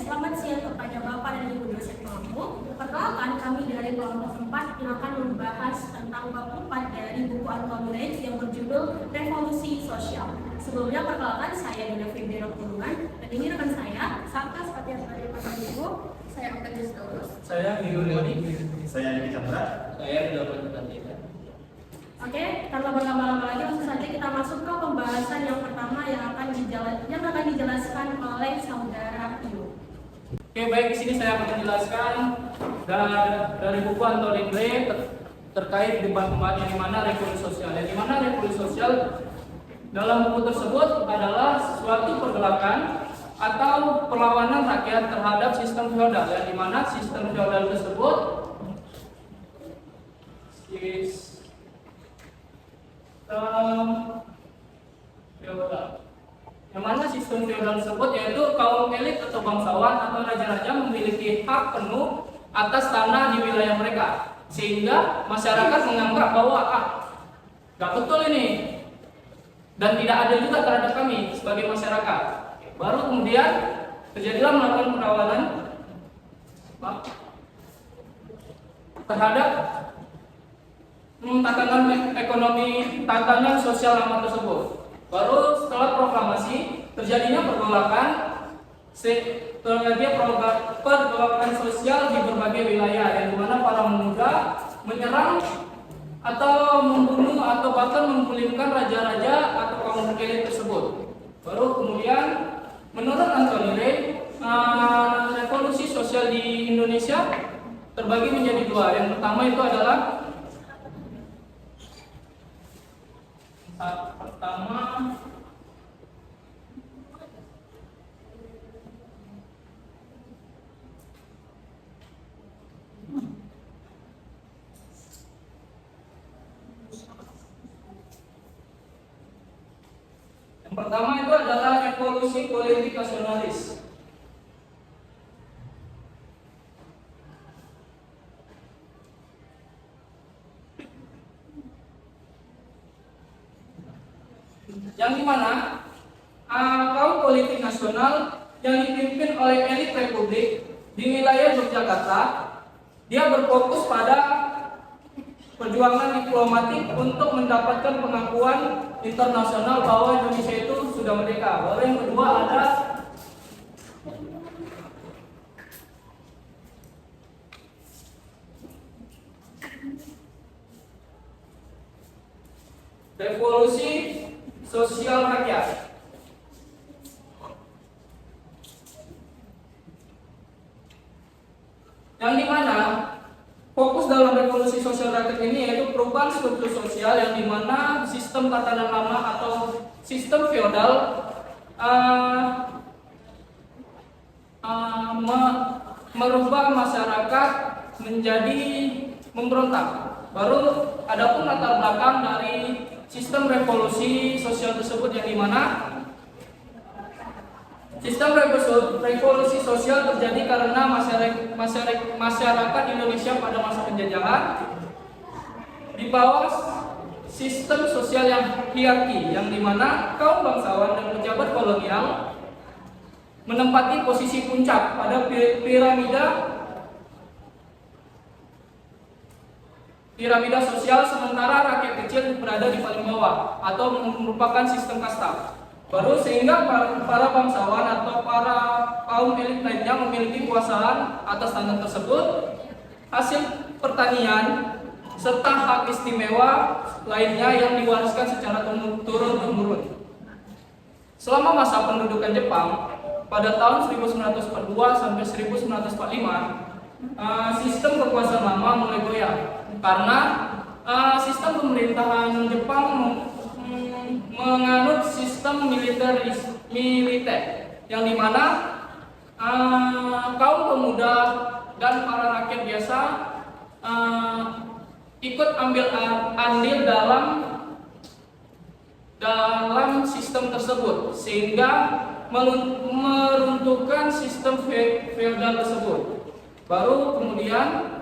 selamat siang kepada Bapak dan Ibu dosen kelompok. Perkenalkan, kami dari kelompok 4 yang akan membahas tentang bab 4 dari buku Anthony Reid yang berjudul Revolusi Sosial. Sebelumnya perkenalkan, saya Dina Fidera Pulungan dan ini rekan saya, Saka seperti yang tadi Pak Ibu. Saya Octavius Daulus. Saya Ibu Leoni. Saya Didi Chandra. Saya Ridwan Tantika. Oke, tanpa berlama-lama lagi, langsung saja kita masuk ke pembahasan yang pertama yang akan dijelaskan oleh saudara Ibu. Oke, baik, di sini saya akan menjelaskan dari buku Anthony Reid terkait debat pembahasan yang dimana revolusi sosial. Yang dimana revolusi sosial dalam buku tersebut adalah suatu pergerakan atau perlawanan rakyat terhadap sistem feodal. Yang dimana sistem feodal tersebut yang mana sistem feodal tersebut yaitu kaum elit atau bangsawan atau raja-raja memiliki hak penuh atas tanah di wilayah mereka, sehingga masyarakat menganggap bahwa gak betul ini dan tidak adil juga terhadap kami sebagai masyarakat. Baru kemudian terjadilah melakukan perlawanan terhadap tatanan ekonomi, tatanan sosial lama tersebut. Baru setelah proklamasi terjadinya pergolakan sosial di berbagai wilayah, yang dimana para pemuda menyerang atau membunuh atau bahkan menggulingkan raja-raja atau kaum elit tersebut. Baru kemudian menurut Anthony Reid, revolusi sosial di Indonesia terbagi menjadi dua. Yang pertama itu adalah revolusi politik nasionalis. Yang dimana kaum politik nasional yang dipimpin oleh elit republik di wilayah Yogyakarta, dia berfokus pada perjuangan diplomatik untuk mendapatkan pengakuan internasional bahwa Indonesia itu sudah merdeka. Baru yang kedua ada revolusi sosial rakyat. Yang dimana fokus dalam revolusi sosial rakyat ini yaitu perubahan struktur sosial, yang dimana sistem tatanan lama atau sistem feodal merubah masyarakat menjadi memberontak. Baru adapun latar belakang dari sistem revolusi sosial tersebut, yang dimana sistem revolusi sosial terjadi karena masyarakat Indonesia pada masa penjajahan di bawah sistem sosial yang hierarki, yang dimana kaum bangsawan dan pejabat kolonial menempati posisi puncak pada piramida sosial, sementara rakyat kecil berada di paling bawah atau merupakan sistem kasta. Baru sehingga para bangsawan atau para kaum elit lainnya memiliki kekuasaan atas tanah tersebut, hasil pertanian, serta hak istimewa lainnya yang diwariskan secara turun-temurun. Selama masa pendudukan Jepang pada tahun 1942 sampai 1945, sistem kekuasaan lama mulai goyah karena sistem pemerintahan Jepang menganut sistem militer, yang dimana kaum pemuda dan para rakyat biasa ikut ambil andil dalam sistem tersebut, sehingga meruntuhkan sistem feodal tersebut. Baru kemudian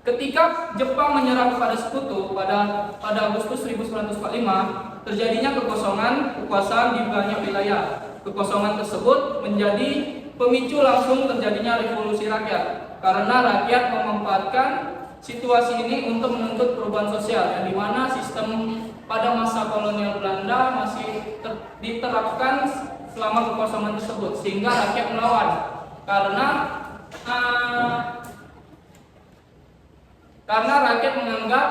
ketika Jepang menyerah kepada sekutu pada Agustus 1945, terjadinya kekosongan kekuasaan di banyak wilayah. kekosongan tersebut menjadi pemicu langsung terjadinya revolusi rakyat, karena rakyat memanfaatkan situasi ini untuk menuntut perubahan sosial, yang dimana sistem pada masa kolonial Belanda masih diterapkan selama kekosongan tersebut, sehingga rakyat melawan karena rakyat menganggap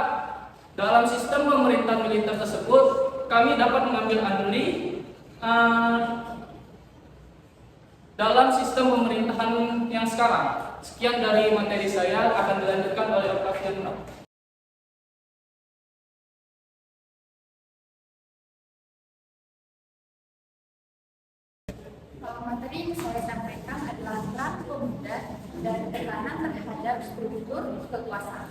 dalam sistem pemerintahan militer tersebut kami dapat mengambil alih dalam sistem pemerintahan yang sekarang. Sekian dari materi saya, akan dilanjutkan oleh Octavian. Materi yang saya sampaikan adalah peran pemuda dan tekanan terhadap struktur kekuasaan.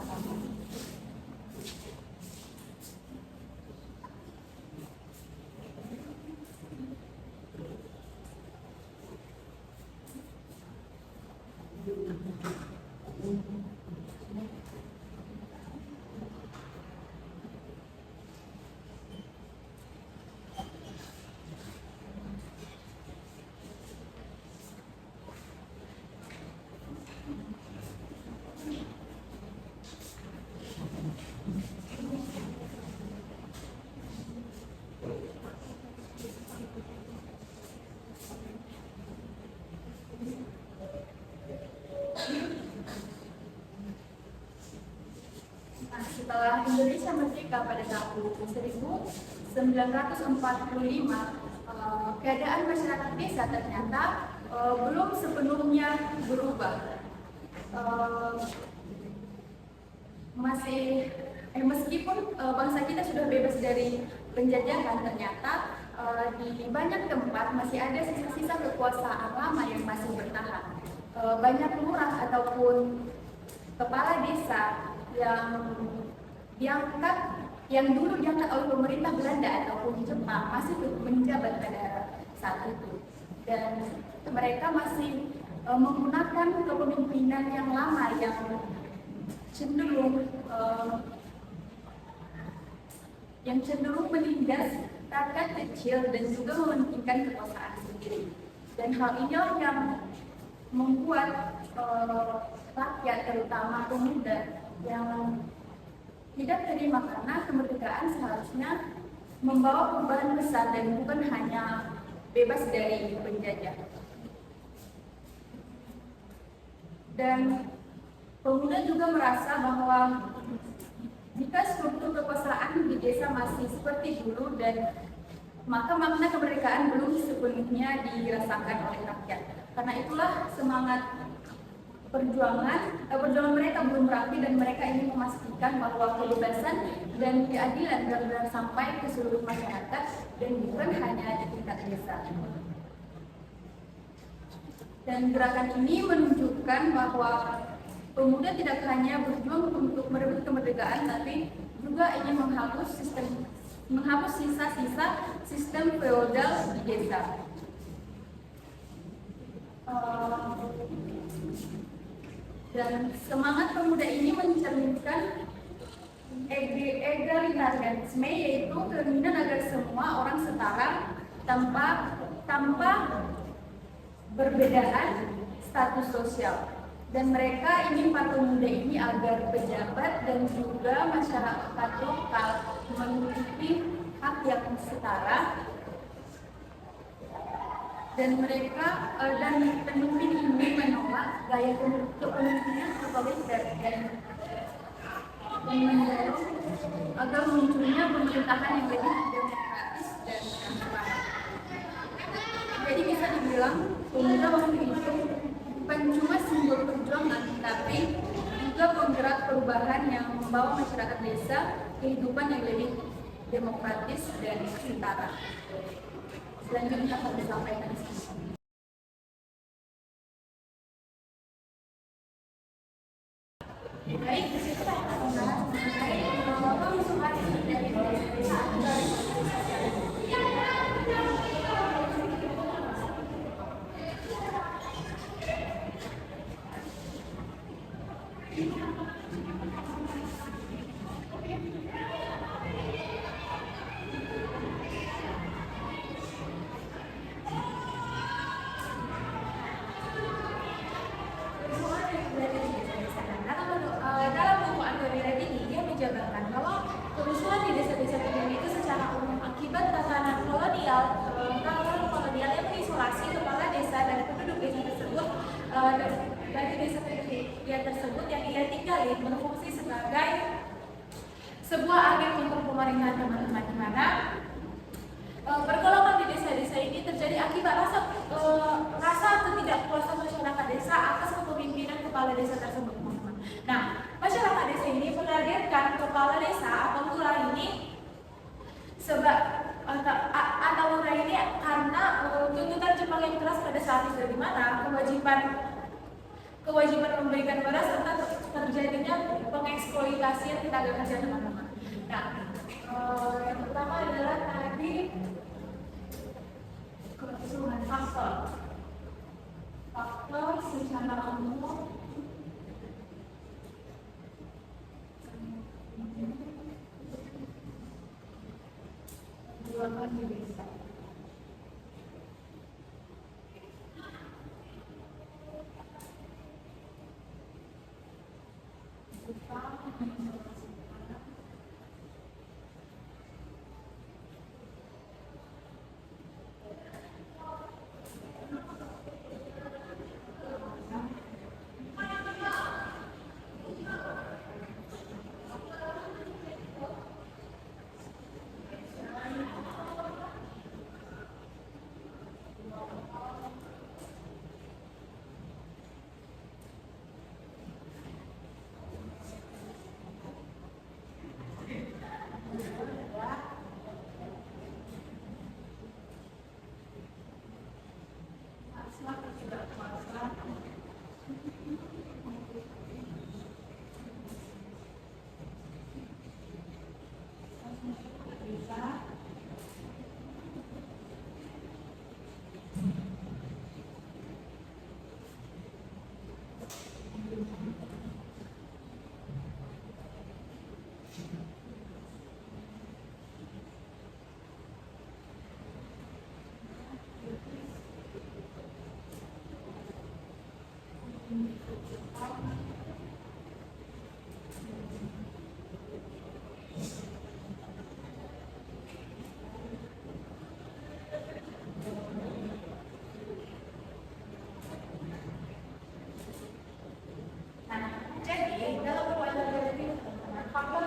Setelah Indonesia merdeka pada tahun 1945, keadaan masyarakat desa ternyata belum sepenuhnya berubah. Meskipun bangsa kita sudah bebas dari penjajahan, ternyata di banyak tempat masih ada sisa-sisa kekuasaan lama yang masih bertahan. Banyak lurah ataupun kepala desa yang dulu diangkat oleh pemerintah Belanda ataupun Jepang masih menjabat pada saat itu, dan mereka masih menggunakan kepemimpinan yang lama yang cenderung menindas rakyat kecil dan juga mementingkan kekuasaan sendiri. Dan hal inilah yang membuat rakyat, terutama pemuda, yang tidak terima, karena kemerdekaan seharusnya membawa perubahan besar dan bukan hanya bebas dari penjajah. Dan pemuda juga merasa bahwa jika struktur kekuasaan di desa masih seperti dulu, dan maka makna kemerdekaan belum sepenuhnya dirasakan oleh rakyat. Karena itulah semangat perjuangan mereka belum rapi, dan mereka ingin memastikan bahwa kebebasan dan keadilan benar-benar sampai ke seluruh masyarakat dan bukan hanya di tingkat desa. Dan gerakan ini menunjukkan bahwa pemuda tidak hanya berjuang untuk merebut kemerdekaan, tapi juga ingin menghapus sisa-sisa sistem feodal di desa. Dan semangat pemuda ini mencerminkan egalitarianisme, yaitu keinginan agar semua orang setara tanpa berbedaan status sosial. Dan mereka ingin para pemuda ini agar pejabat dan juga masyarakat lokal memiliki hak yang setara, dan pemimpin ini menolak gaya kepemimpinan otoriter dan mendorong agar munculnya pemerintahan yang lebih demokratis dan transparan. Jadi bisa dibilang pemuda waktu itu bukan cuma simbol perjuangan, tapi juga penggerak perubahan yang membawa masyarakat desa kehidupan yang lebih demokratis dan setara. Selanjutnya akan disampaikan di sini. Baik, di situ kita akan membahas mengenai pengisuhan dari desa. sosialin berfungsi sebagai sebuah agen untuk pemerintahan teman-teman, di mana pergolakan di desa-desa ini terjadi akibat rasa ketidakpuasan masyarakat desa atas kepemimpinan kepala desa tersebut, teman-teman. Nah, masyarakat desa ini menargetkan kepala desa atau lurah ini atau lurah ini karena tuntutan Jepang yang keras pada saat itu, di mana kewajiban memberikan beras serta terjadinya pengeksploitasian tenaga kerja, teman-teman. Nah, yang pertama adalah tadi keseluruhan faktor secara umum dilakukan di desa. Jadi, dalam berbagai faktor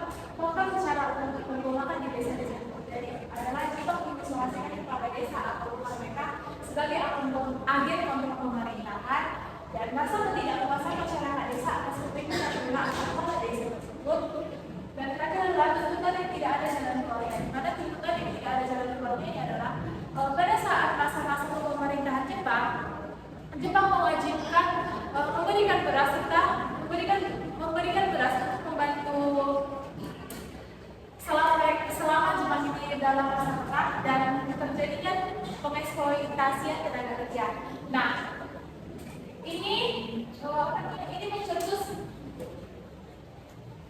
secara umum pergolakan di desa-desa terjadi adalah Jepang mengisolasikan kepala desa atau mereka sebagai agen untuk pemerintahan dan masa ketidakpuasan masyarakat desa atas kepemimpinan kepala desa tersebut. Dan terakhir adalah tuntutan yang tidak ada jalan keluarnya. Di mana tuntutan yang tidak ada jalan keluarnya ini adalah pada saat masa-masa pemerintahan Jepang mewajibkan memberikan beras serta memberikan beras untuk membantu selama Jepang ini dalam masa perang dan terjadinya pengeksploitasian tenaga kerja. Nah, ini mencetus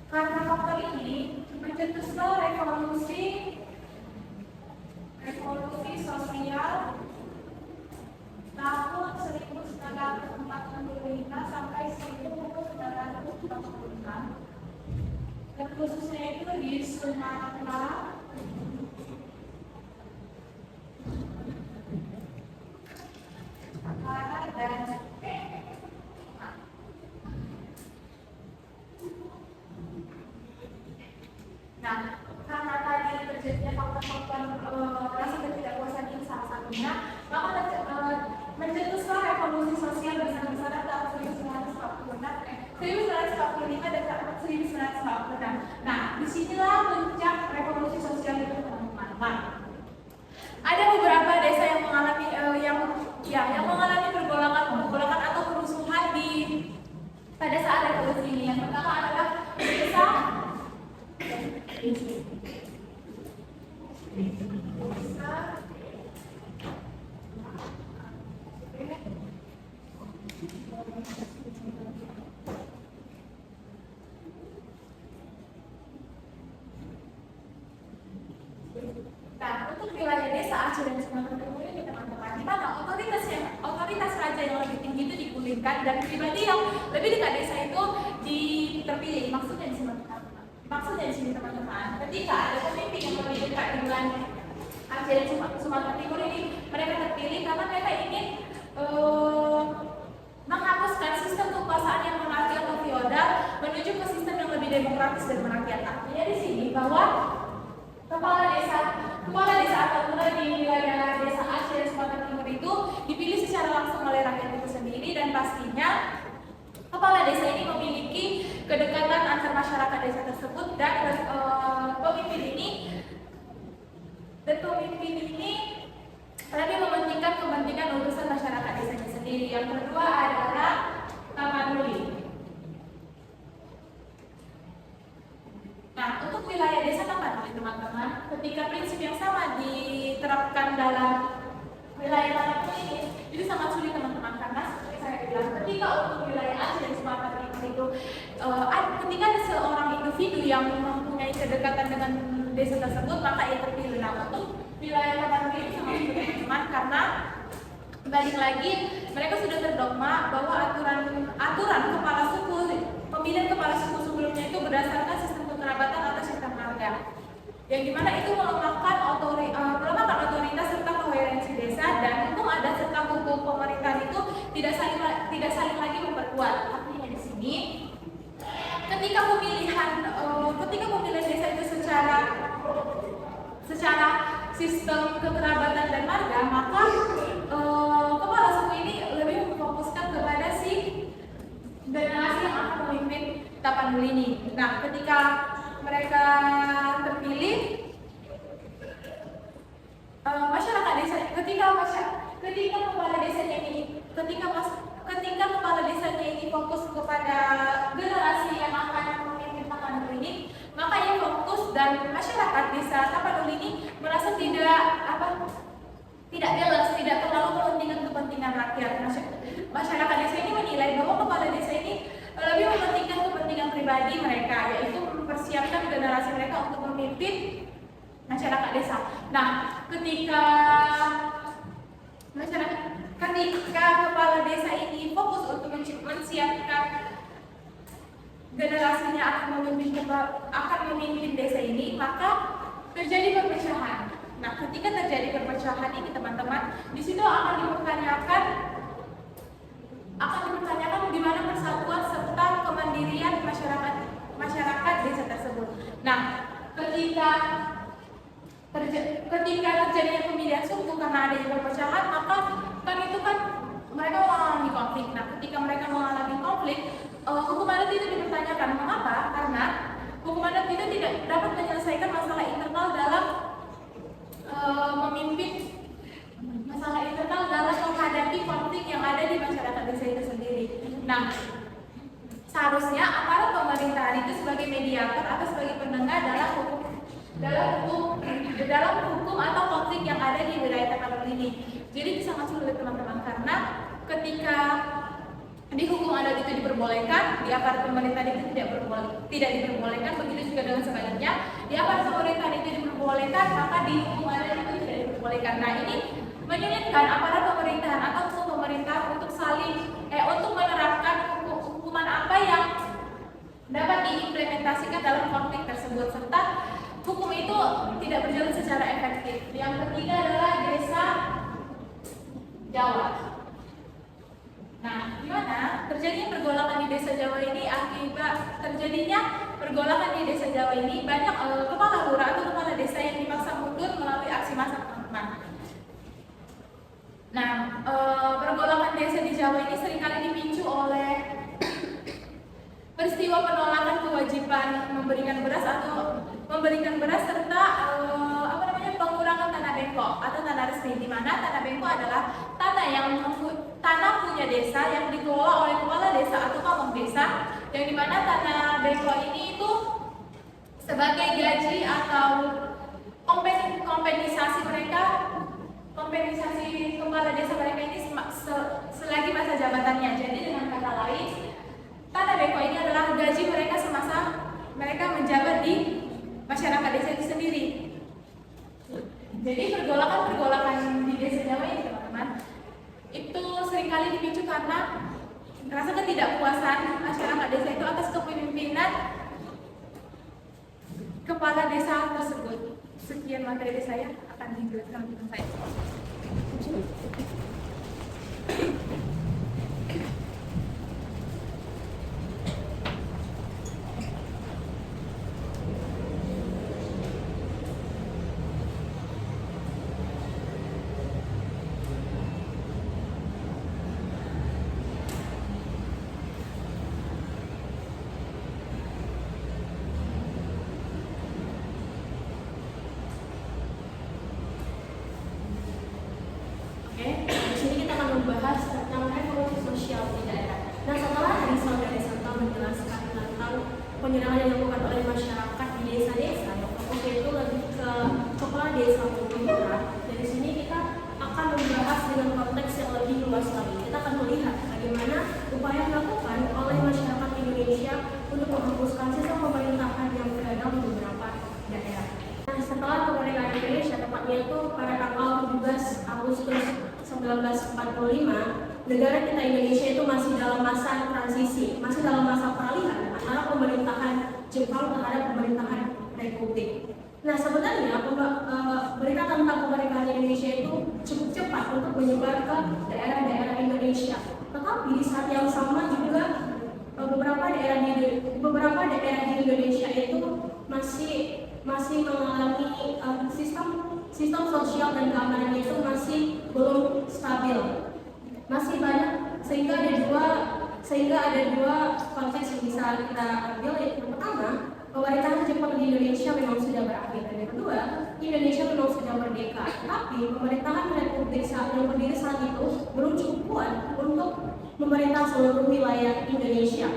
karena faktor ini mencetuslah revolusi sosial tahun 1945 sampai 1946, dan khususnya itu di Sumatera Barat dan nah, karena tadi terjadinya faktor-faktor rasa ketidakpuasan ini salah satunya, maka mencetuslah revolusi sosial besar-besaran tahun 1945 dan tahun 1946. Nah, disinilah puncak revolusi sosial itu, teman-teman. Ada beberapa desa yang mengalami yang mengalami pergolakan atau kerusuhan pada saat revolusi ini. Yang pertama adalah desa Nah, untuk wilayah desa Aceh dan Sumatera Timur ini, teman-teman, di mana otoritas raja yang lebih tinggi itu dipulihkan dan pribadi yang lebih dekat desa itu terpilih. Maksudnya di sini, teman-teman, ketika ada pemimpin yang lebih dekat dengan Aceh dan Sumatera Timur ini, mereka terpilih karena mereka ingin menghapuskan sistem kekuasaan yang monarki atau feodal menuju ke sistem yang lebih demokratis dan merakyat. Artinya di sini bahwa kepala desa atau lurah di wilayah desa Aceh dan Sumatera Timur itu dipilih secara langsung oleh rakyat itu sendiri, dan pastinya kepala desa ini memiliki kedekatan antar masyarakat desa tersebut, dan pemimpin ini lebih mementingkan kepentingan urusan masyarakat desanya sendiri. Yang kedua adalah tapanuli. Nah, untuk wilayah desa tapanuli teman-teman, ketika prinsip yang sama diterapkan dalam wilayah tapanuli ini, itu sangat sulit teman-teman, karena seperti saya bilang, ketika untuk wilayah Aceh dan Sumatera Timur itu ketika ada seorang individu yang mempunyai kedekatan dengan desa tersebut, maka ia terpilih. Nah, untuk wilayah tapanuli ini sangat sulit teman-teman, karena balik lagi mereka sudah terdogma bahwa aturan kepala suku, pemilihan kepala suku sebelumnya itu berdasarkan sistem kekerabatan atau sistem marga, yang dimana itu melemahkan otoritas serta koherensi desa, dan hukum adat serta hukum pemerintahan itu tidak saling lagi memperkuat. Artinya di sini ketika pemilihan desa itu secara sistem kekerabatan dan marga, maka kepala suku ini lebih memfokuskan kepada si generasi yang akan memimpin tapanuli ini. Nah, ketika mereka terpilih, masyarakat desa, ketika kepala desanya ini fokus kepada generasi yang akan memimpin tapanuli ini, maka ia fokus, dan masyarakat desa tapanuli ini merasa tidak balance, tidak terlalu mementingkan kepentingan rakyat. Masyarakat desa ini menilai bahwa kepala desa ini lebih mementingkan kepentingan pribadi mereka, yaitu mempersiapkan generasi mereka untuk memimpin masyarakat desa. Nah, ketika kepala desa ini fokus untuk mensiapkan generasinya akan memimpin desa ini, maka terjadi perpecahan. Nah, ketika terjadi perpecahan ini teman-teman, di situ akan dipertanyakan di mana persatuan serta kemandirian masyarakat desa tersebut. Nah, ketika terjadinya pemilihan suku karena adanya perpecahan, maka mereka mengalami konflik. Nah, ketika mereka mengalami konflik, hukum adat itu dipertanyakan. Mengapa? Karena hukum adat itu tidak dapat menyelesaikan masalah internal dalam menghadapi konflik yang ada di masyarakat desa itu sendiri. Nah, seharusnya aparat pemerintahan itu sebagai mediator atau sebagai pendengar dalam hukum atau konflik yang ada di wilayah tapanuli ini. Jadi itu sangat sulit teman-teman, karena ketika di hukum adat itu diperbolehkan, di aparat pemerintahan itu tidak diperbolehkan. Begitu juga dengan sebaliknya, di aparat pemerintahan itu diperbolehkan, maka di hukum adat itu tidak diperbolehkan. Nah, ini menyulitkan aparat pemerintahan atau hukum pemerintah untuk untuk menerapkan hukuman apa yang dapat diimplementasikan dalam konflik tersebut, serta hukum itu tidak berjalan secara efektif. Yang ketiga adalah desa Jawa. Nah, gimana terjadinya pergolakan di desa Jawa ini? Akibat terjadinya pergolakan di desa Jawa ini, banyak kepala lurah atau kepala desa yang dipaksa mundur melalui aksi massa, teman-teman. Nah, pergolakan desa di Jawa ini seringkali dipicu oleh peristiwa penolakan kewajiban memberikan beras serta pengurangan tanah bengkok atau tanah resmi, di mana tanah bengkok adalah tanah punya desa yang dikelola oleh kepala desa atau pamong desa, yang dimana tanah bengkok ini itu sebagai gaji atau kompensasi kepala desa mereka ini selagi masa jabatannya. Jadi dengan kata lain, tanah bengkok ini adalah gaji mereka semasa mereka menjabat di masyarakat desa itu sendiri. Jadi pergolakan di desa Jawa ini, teman-teman, itu seringkali dipicu karena rasa ketidakpuasan masyarakat desa itu atas kepemimpinan kepala desa tersebut. Sekian materi saya, akan dijelaskan dengan saya. membahas tentang revolusi sosial di daerah. Nah, setelah tadi saudara Santa menjelaskan tentang penyerangan yang dilakukan oleh masyarakat di desa-desa, yang fokusnya itu lebih ke kepala desa maupun lurah. Dari sini kita akan membahas dengan konteks yang lebih luas lagi. Kita akan melihat bagaimana upaya dilakukan oleh masyarakat Indonesia untuk menghapuskan sistem pemerintahan yang feodal di beberapa daerah. Nah, setelah kemerdekaan Indonesia, tepatnya itu pada tanggal 17 Agustus 1945, negara kita Indonesia itu masih dalam masa transisi, masih dalam masa peralihan antara pemerintahan Jepang terhadap pemerintahan Republik. Nah, sebenarnya berita tentang kemerdekaan Indonesia itu cukup cepat untuk menyebar ke daerah-daerah Indonesia. Tetapi di saat yang sama juga beberapa daerah di Indonesia itu masih mengalami sistem sosial dan keamanannya itu masih belum stabil, masih banyak, sehingga ada dua konteks yang bisa kita ambil. Yang pertama, pemerintahan Jepang di Indonesia memang sudah berakhir, dan yang kedua, Indonesia memang sudah merdeka, tapi pemerintahan Republik yang berdiri saat itu belum cukup kuat untuk memerintah seluruh wilayah Indonesia,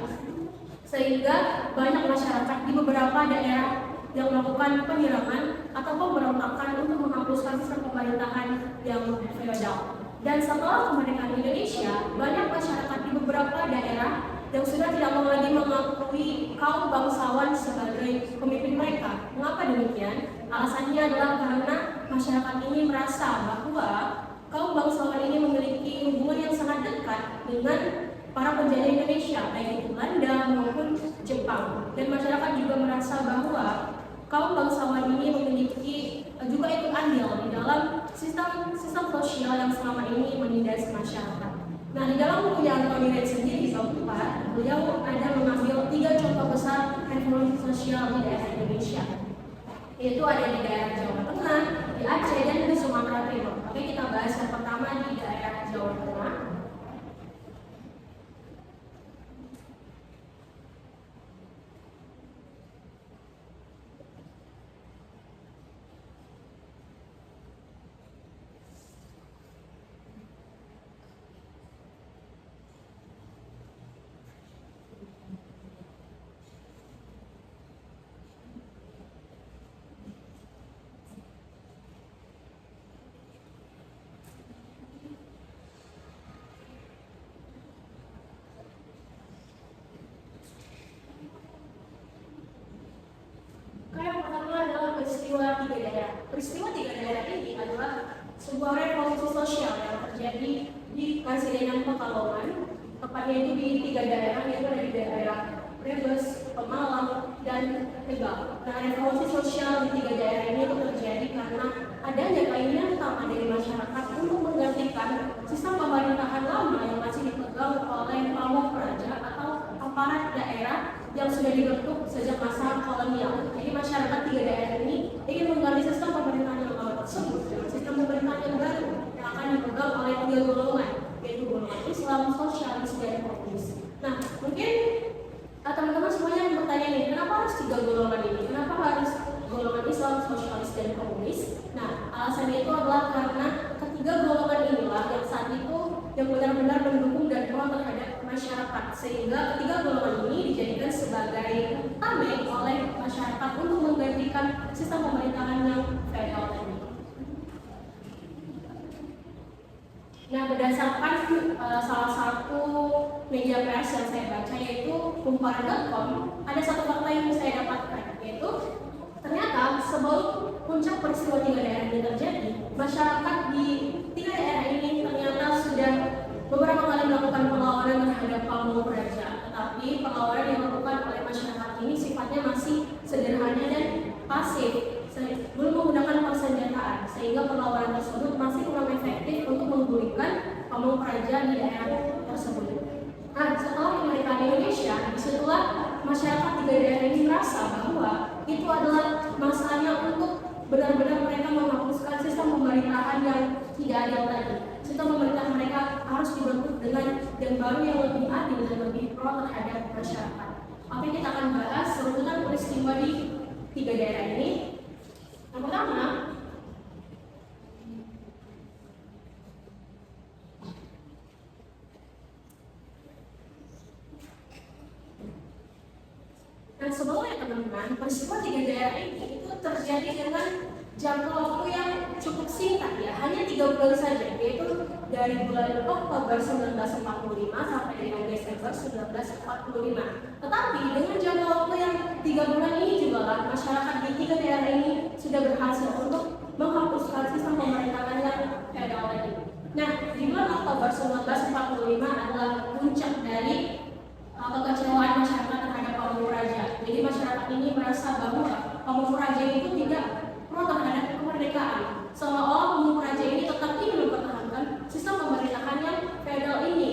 sehingga banyak masyarakat di beberapa daerah yang melakukan penyerangan atau pemberontakan untuk menghapuskan sistem pemerintahan yang feodal. Dan setelah kemerdekaan Indonesia, banyak masyarakat di beberapa daerah yang sudah tidak mau lagi mengakui kaum bangsawan sebagai pemimpin mereka. Mengapa demikian? Alasannya adalah karena masyarakat ini merasa bahwa kaum bangsawan ini memiliki hubungan yang sangat dekat dengan para penjajah Indonesia, baik itu Belanda maupun Jepang. Dan masyarakat juga merasa bahwa kaum bangsawan ini memiliki juga ikut andil di dalam sistem sosial yang selama ini menindas masyarakat. Nah, di dalam bukunya Anthony Reid sendiri, beliau ada mengambil 3 contoh besar revolusi sosial di daerah Indonesia, yaitu ada di daerah Jawa Tengah, di Aceh, dan di Sumatera Timur. Oke, kita bahas yang pertama di daerah Jawa Tengah. Peristiwa tiga daerah ini adalah sebuah revolusi sosial yang terjadi di Kasidenan Pekalongan, tepatnya itu di 3 daerah, yaitu ada di daerah Brebes, Pemalang, dan Tegal. Nah, revolusi sosial di 3 daerah ini itu terjadi karena adanya keinginan utama dari masyarakat untuk menggantikan sistem pemerintahan lama yang masih dipegang oleh pamong praja atau aparat daerah yang sudah dibentuk sejak masa kolonial. Jadi masyarakat 3 daerah ini ingin mengganti sistem pemerintahan yang lama tersebut dengan sistem pemerintahan yang baru yang akan dipegang oleh 3 golongan, yaitu golongan Islam, sosialis, dan komunis. Nah, mungkin teman-teman semuanya yang bertanya nih, kenapa harus 3 golongan ini? Kenapa harus golongan Islam, sosialis, dan komunis? Nah, alasannya itu adalah karena ketiga golongan inilah yang saat itu yang benar-benar mendukung dan pro terhadap masyarakat, sehingga ketiga golongan ini dijadikan sebagai tameng oleh masyarakat untuk menggantikan sistem pemerintahan yang feodal tadi. Nah, berdasarkan salah satu media pers yang saya baca, yaitu kumparan.com, ada satu fakta yang saya dapatkan, yaitu ternyata sebelum puncak peristiwa 3 daerah ini terjadi, masyarakat di 3 daerah ini ternyata sudah beberapa kali melakukan perlawanan terhadap pamong praja. Tetapi perlawanan yang dilakukan oleh masyarakat ini sifatnya masih sederhana dan pasif, belum menggunakan persenjataan, sehingga perlawanan tersebut masih kurang efektif untuk menggulingkan pamong praja di daerah tersebut. Nah, setelah kemerdekaan Indonesia, disitulah masyarakat 3 daerah ini merasa bahwa itu adalah masanya untuk benar-benar mereka menghapuskan sistem pemerintahan yang tidak adil tadi. Sistem pemerintahan mereka harus dibentuk dengan yang baru yang lebih adil dan lebih pro terhadap masyarakat. Oke, kita akan bahas serututan peristiwa di 3 daerah ini. Yang pertama, sebelumnya teman-teman, peristiwa tiga daerah ini itu terjadi dengan jangka waktu yang cukup singkat ya, hanya 3 bulan saja, yaitu dari bulan Oktober 1945 sampai dengan Desember 1945. Tetapi dengan jangka waktu yang 3 bulan ini juga lah, masyarakat di tiga daerah ini sudah berhasil untuk menghapuskan sistem pemerintahan yang feodal tadi. Nah, di bulan Oktober 1945 adalah puncak dari kekecewaan masyarakat terhadap kaum raja. Jadi masyarakat ini merasa bahwa kaum raja itu tidak pro terhadap kemerdekaan. Seolah-olah kaum raja ini tetap ingin mempertahankan sistem pemerintahan yang feodal ini.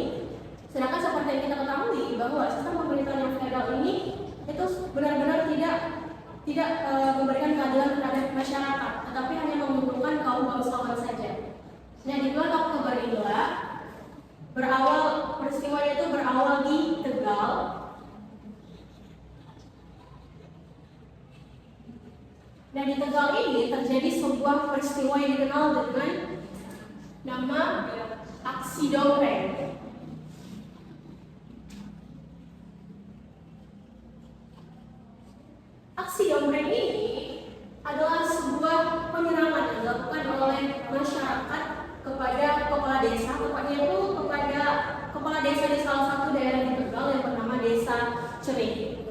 Sedangkan seperti yang kita ketahui bahwa sistem pemerintahan yang feodal ini itu benar-benar tidak memberikan keadilan terhadap masyarakat, tetapi hanya menguntungkan kaum bangsawan saja. Nah, di bulan Oktober inilah peristiwanya itu berawal di Tegal. Dan di Tegal ini terjadi sebuah peristiwa yang dikenal dengan nama Aksi Domreng. Aksi Domreng ini adalah sebuah penyerangan yang dilakukan oleh masyarakat kepada kepala desa, tepatnya itu kepada kepala desa di salah satu daerah di Tegal yang bernama Desa Cerih.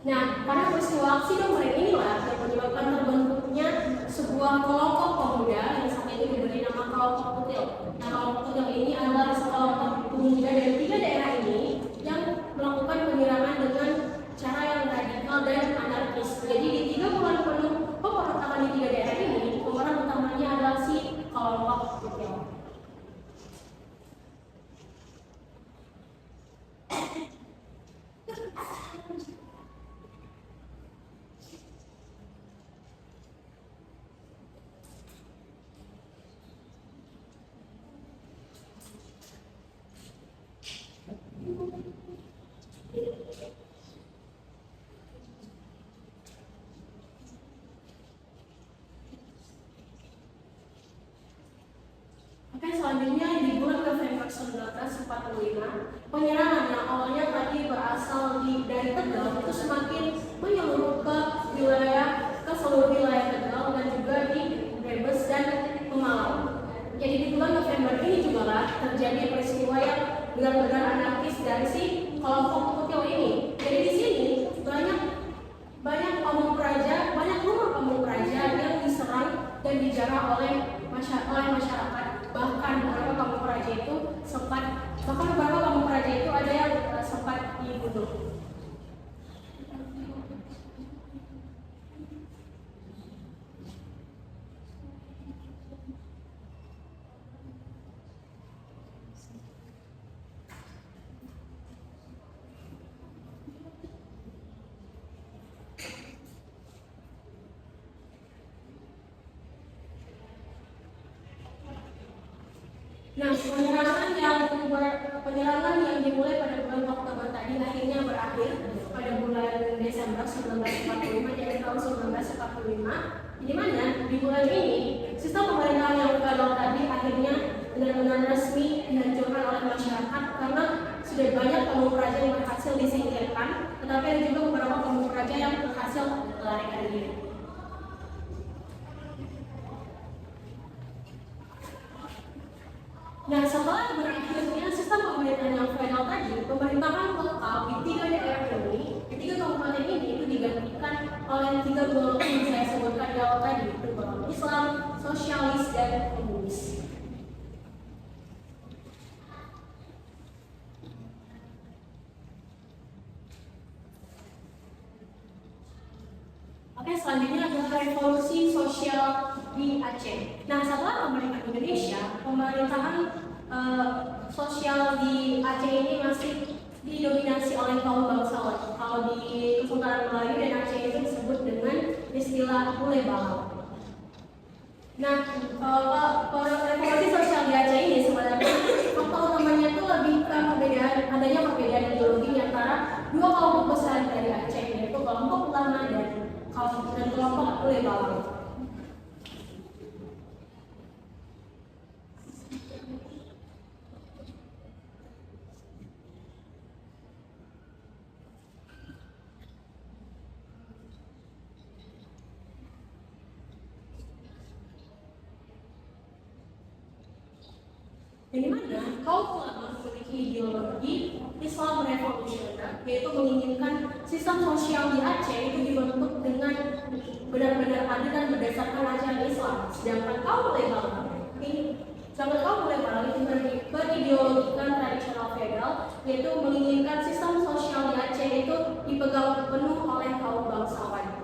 Nah, pada peristiwa aksi Domreng inilah yang menyebabkan terbentuknya sebuah kelompok pemuda yang saat ini diberi nama kelompok Kutil. Nah, kelompok Kutil ini adalah sekelompok pemuda dari tiga daerah ini yang melakukan penyerangan dengan cara yang radikal dan anarkis. Jadi di 3 bulan penuh pemberontakan di tiga daerah ini, pemeran utamanya adalah si kelompok Kutil. Oke, selanjutnya di bulan November 1945, penyerangan yang awalnya tadi berasal dari Tegal itu semakin menyeluruh ke seluruh wilayah Tegal dan juga di Brebes dan Pemalang. Jadi di bulan November ini juga lah terjadi peristiwa yang benar-benar anarkis dari si kelompok Kutil ini. Jadi di sini banyak kaum praja, banyak rumah kaum praja yang diserang dan dijarah oleh masyarakat. Bahkan beberapa kaum praja itu ada yang sempat dibunuh. Nah, penyerangan yang dimulai pada bulan Oktober tadi akhirnya berakhir pada bulan Desember 1945, yaitu tahun 1945, di mana di bulan ini sistem pemerintahan yang feodal tadi akhirnya benar-benar resmi dihancurkan oleh masyarakat karena sudah banyak kaum praja yang berhasil disingkirkan, tetapi ada juga beberapa kaum praja yang berhasil melarikan diri. Nah, setelah berakhirnya sistem pemerintahan yang feodal tadi, pemerintahan lokal di tiga daerah ini, di tiga kabupaten ini itu digantikan oleh 3 golongan yang saya sebutkan di awal tadi, itu golongan Islam, sosialis, dan komunis. Oke, selanjutnya adalah revolusi sosial di Aceh. Nah, setelah kemerdekaan Indonesia, pemerintahan sosial di Aceh ini masih didominasi oleh kaum bangsawan. Kalau di Kesultanan Melayu dan Aceh itu disebut dengan istilah Bule Balau. Nah, revolusi sosial di Aceh ini sebenarnya faktor utamanya itu lebih ke adanya perbedaan ideologi antara dua kelompok besar dari Aceh, yaitu kelompok ulama dan kelompok Bule Balau. Di mana kaum ulama memiliki ideologi Islam revolusioner, yaitu menginginkan sistem sosial di Aceh itu dibentuk dengan benar-benar adil dan berdasarkan ajaran Islam. Sedangkan kaum liberal itu berideologikan tradisional feodal, yaitu menginginkan sistem sosial di Aceh itu dipegang penuh oleh kaum bangsawan.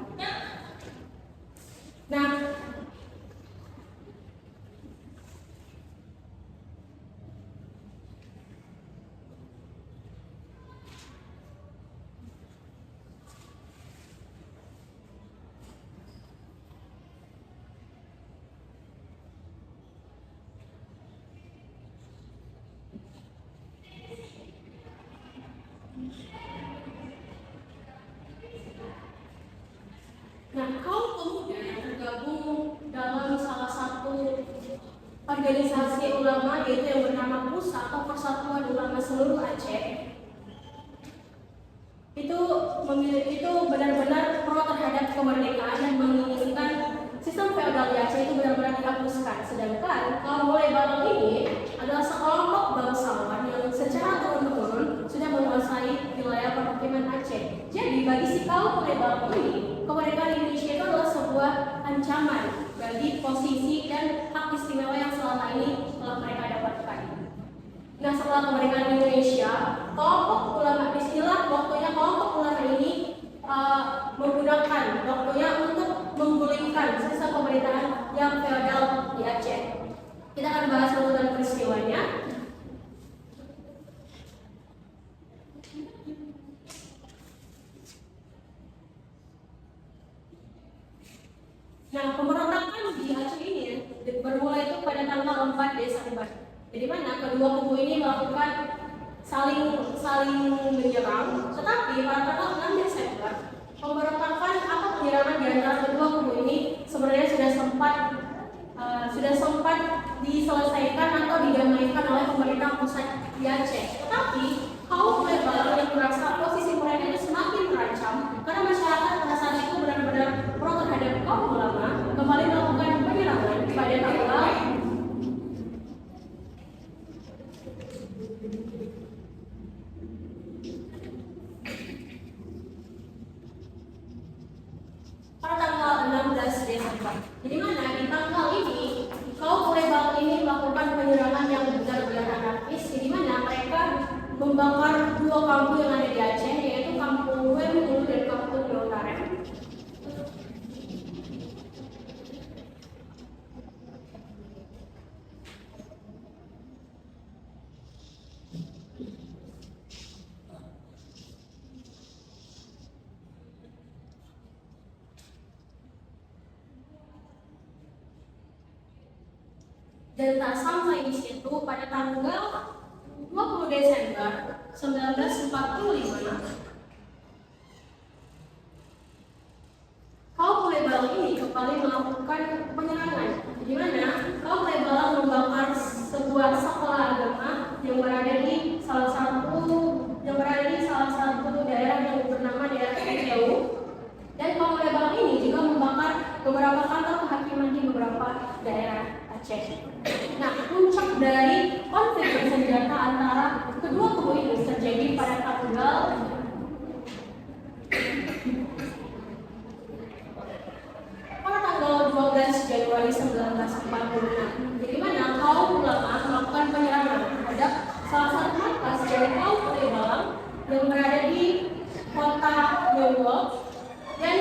Nah, kaum pemuda yang tergabung dalam salah satu organisasi ulama, yaitu yang bernama PUSA atau Persatuan Ulama Seluruh Aceh, itu benar-benar pro terhadap kemerdekaan dan menginginkan sistem feodal di Aceh itu benar-benar dihapuskan. Sedangkan kaum liberal ini adalah sekelompok bangsawan yang secara turun-temurun sudah menguasai wilayah permukiman Aceh. Jadi bagi si kaum liberal ini, kemerdekaan Indonesia itu adalah sebuah ancaman bagi posisi dan hak istimewa yang selama ini telah mereka dapatkan. Nah, setelah kemerdekaan Indonesia, kelompok ulama, istilah waktunya kelompok ulama ini menggunakan waktunya untuk menggulingkan sistem pemerintahan yang feodal di Aceh. Kita akan bahas urutan peristiwanya. Nah, pemberontakan di Aceh ini bermula itu pada tanggal 4 Desember. Jadi mana kedua kubu ini melakukan saling menyerang, tetapi pada tanggal 6 Desember pemberontakan atau penyerangan di antara kedua kubu ini sebenarnya sudah sempat diselesaikan atau didamaikan oleh pemerintah pusat di Aceh. Tetapi kaum liberal yang merasa posisi mereka itu semakin terancam karena masyarakat pada saat itu benar-benar pro terhadap kaum ulama, kembali melakukan penyerangan pada tanggal pada tanggal 16 Desember. Jadi mana di tanggal ini kaum liberal ini melakukan penyerangan yang benar-benar anarkis, di mana mereka membakar dua kampung yang ada di Aceh, yaitu Kampung Wemulu dan Kampung Yontarem. Dan tak sampai di situ, pada tanggal 20 Desember 1945, kaum liberal ini kembali melakukan penyerangan, di mana kaum liberal membakar sebuah sekolah agama yang berada di salah satu daerah yang bernama daerah Keceu. Dan kaum liberal ini juga membakar beberapa kantor kehakiman di beberapa daerah Aceh. Nah, puncak dari konflik bersenjata antara kedua kubu ini terjadi pada tanggal 12 Januari 1946. Jadi mana kaum ulama melakukan penyerangan terhadap salah satu markas dari kaum liberal yang berada di kota Yonglok, dan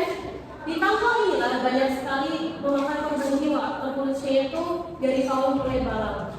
di tanggal inilah banyak sekali memakan korban jiwa terkhususnya itu dari kaum liberal.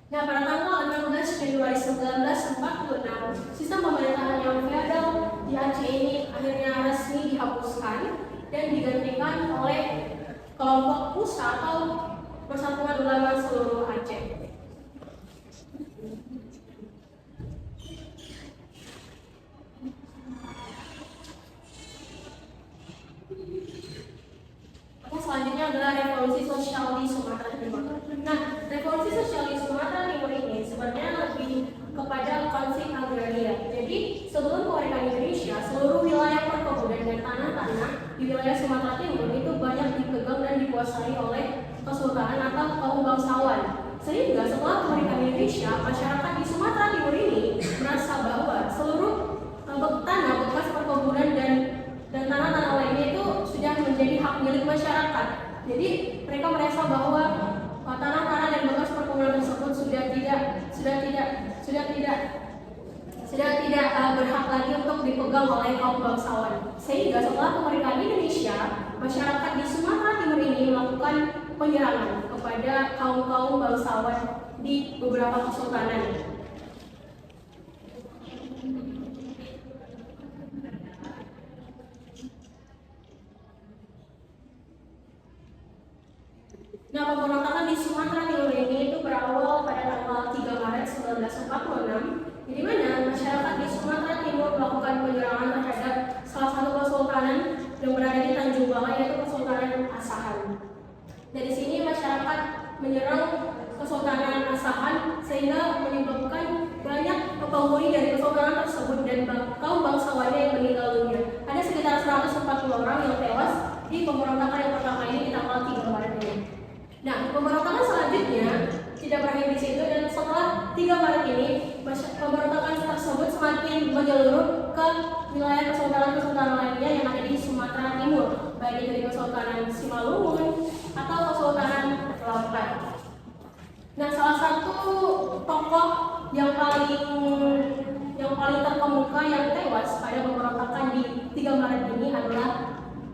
Nah, pada tanggal 16 Januari 1946, sistem pemerintahan yang feodal di Aceh ini akhirnya resmi dihapuskan dan digantikan oleh kelompok PUSA atau Persatuan Ulama Seluruh Aceh. Selanjutnya adalah revolusi sosial di Sumatera Timur. Nah, revolusi sosial di Sumatera Timur ini sebenarnya lebih kepada konflik agraria. Jadi sebelum kemerdekaan Indonesia, seluruh wilayah perkebunan dan tanah-tanah di wilayah Sumatera Timur itu banyak dipegang dan dikuasai oleh kesultanan atau kaum bangsawan. Sehingga setelah kemerdekaan Indonesia, masyarakat di Sumatera Timur ini merasa bahwa seluruh tanah bekas perkebunan dan tanah-tanah lainnya itu sudah menjadi hak milik masyarakat. Jadi mereka merasa bahwa tanah-tanah dan bekas perkebunan tersebut sudah tidak berhak lagi untuk dipegang oleh kaum bangsawan. Sehingga setelah kemerdekaan Indonesia, masyarakat di Sumatera Timur ini melakukan penyerangan kepada kaum bangsawan di beberapa kesultanan. Nah, pemberontakan di Sumatera Timur ini itu berawal pada tanggal 3 Maret 1946, di mana masyarakat di Sumatera Timur melakukan penyerangan terhadap salah satu kesultanan yang berada di Tanjung Balai, yaitu Kesultanan Asahan. Dari sini masyarakat menyerang Kesultanan Asahan sehingga menyebabkan banyak penghuni dari kesultanan tersebut dan kaum bangsawannya yang meninggal dunia. Ada sekitar 140 orang yang tewas di pemberontakan yang pertama ini di tanggal 3 Maret ini. Nah, pemberontakan selanjutnya tidak berakhir di situ, dan setelah 3 Maret ini pemberontakan tersebut semakin menyeluruh ke wilayah kesultanan lainnya yang ada di Sumatera Timur, baik itu di Kesultanan Simalungun atau Kesultanan Lampung. Nah, salah satu tokoh yang paling terkemuka yang tewas pada pemberontakan di 3 Maret ini adalah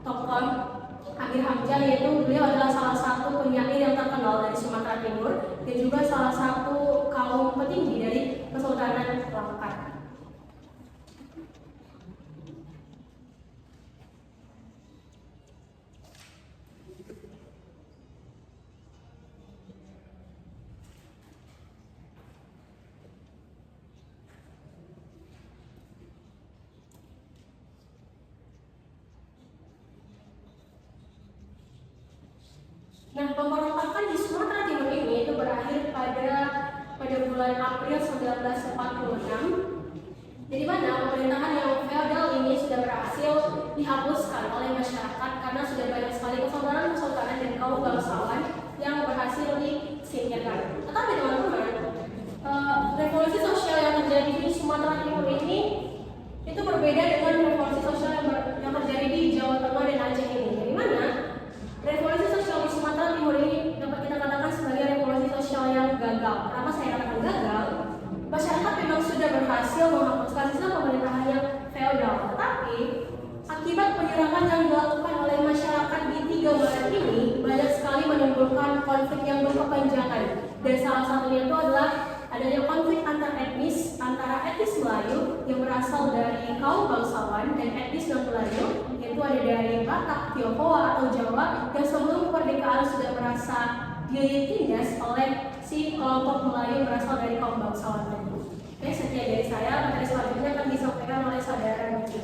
tokoh Amir Hamzah, yaitu beliau adalah salah satu penyair yang terkenal dari Sumatera Timur dan juga salah satu kaum petinggi dari Kesultanan Langkat. Nah, pemberontakan di Sumatera Timur ini itu berakhir pada bulan April 1946, di mana pemerintahan yang feodal ini sudah berhasil dihapuskan oleh masyarakat karena sudah banyak sekali kesultanan dan kaum bangsawan yang berhasil disingkirkan. Tetapi teman-teman, revolusi sosial yang terjadi di Sumatera Timur ini itu berbeda dengan revolusi sosial yang terjadi di Jawa Tengah dan Aceh ini. Di mana revolusi sosial di Sumatera Timur ini dapat kita katakan sebagai revolusi sosial yang gagal. Kenapa saya katakan gagal? Masyarakat memang sudah berhasil menghapuskan sistem pemerintahan yang feodal, tetapi akibat penyerangan yang dilakukan oleh masyarakat di 3 Maret ini banyak sekali menimbulkan konflik yang berkepanjangan, dan salah satunya itu adalah adanya konflik antar etnis antara etnis Melayu yang berasal dari kaum bangsawan dan etnis non-Melayu, yaitu ada dari Batak, Tionghoa atau Jawa, yang sebelum kemerdekaan sudah merasa ditindas oleh si kelompok Melayu yang berasal dari kaum bangsawan tadi. Oke, sekian dari saya. Materi selanjutnya akan disampaikan oleh saudara Niki.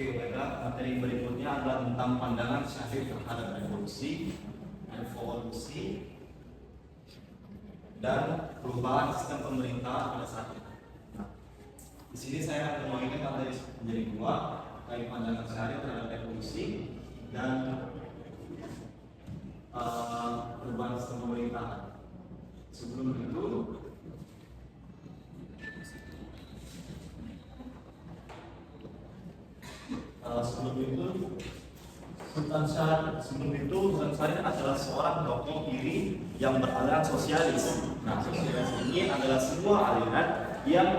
Oke, baiklah. Materi berikutnya adalah tentang pandangan Syafii terhadap revolusi, dan perubahan sistem pemerintahan pada saat itu. Nah, Di sini saya akan membagikan materi menjadi dua, terkait pandangan Syarif terhadap revolusi dan perubahan sistem pemerintahan. Sebelum itu, Sultan Syarif adalah seorang tokoh kiri yang beraliran sosialis. Nah, sosialis ini adalah sebuah aliran yang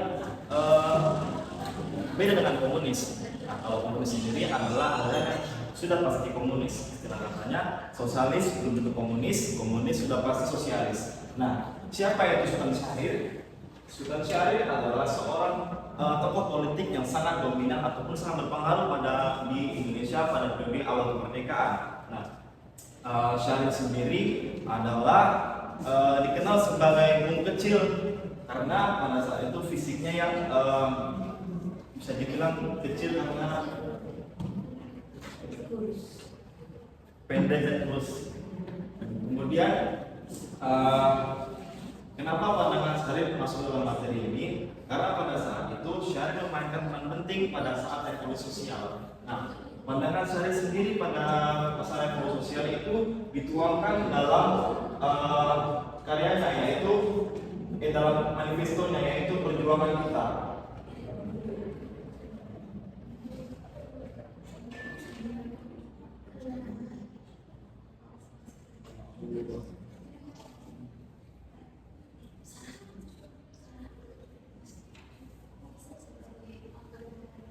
beda dengan komunis. Nah, kalau komunis sendiri adalah aliran yang sudah pasti komunis. Istilah katanya sosialis belum tentu komunis, komunis sudah pasti sosialis. Nah, siapa itu Sultan Syarif? Sultan Syarif adalah seorang tokoh politik yang sangat dominan ataupun sangat berpengaruh di Indonesia pada periode awal kemerdekaan. Nah, Syarif sendiri adalah dikenal sebagai bung kecil karena pada saat itu fisiknya yang bisa dibilang kecil karena pendek dan kurus. Kemudian kenapa pandangan Syarif masuk dalam materi ini? Karena pada saat itu Syarif memainkan peran penting pada saat revolusi sosial. Nah, pandangan Syarif sendiri pada masa revolusi sosial itu dituangkan dalam karyanya, yaitu dalam manifestonya, yaitu Perjuangan Kita.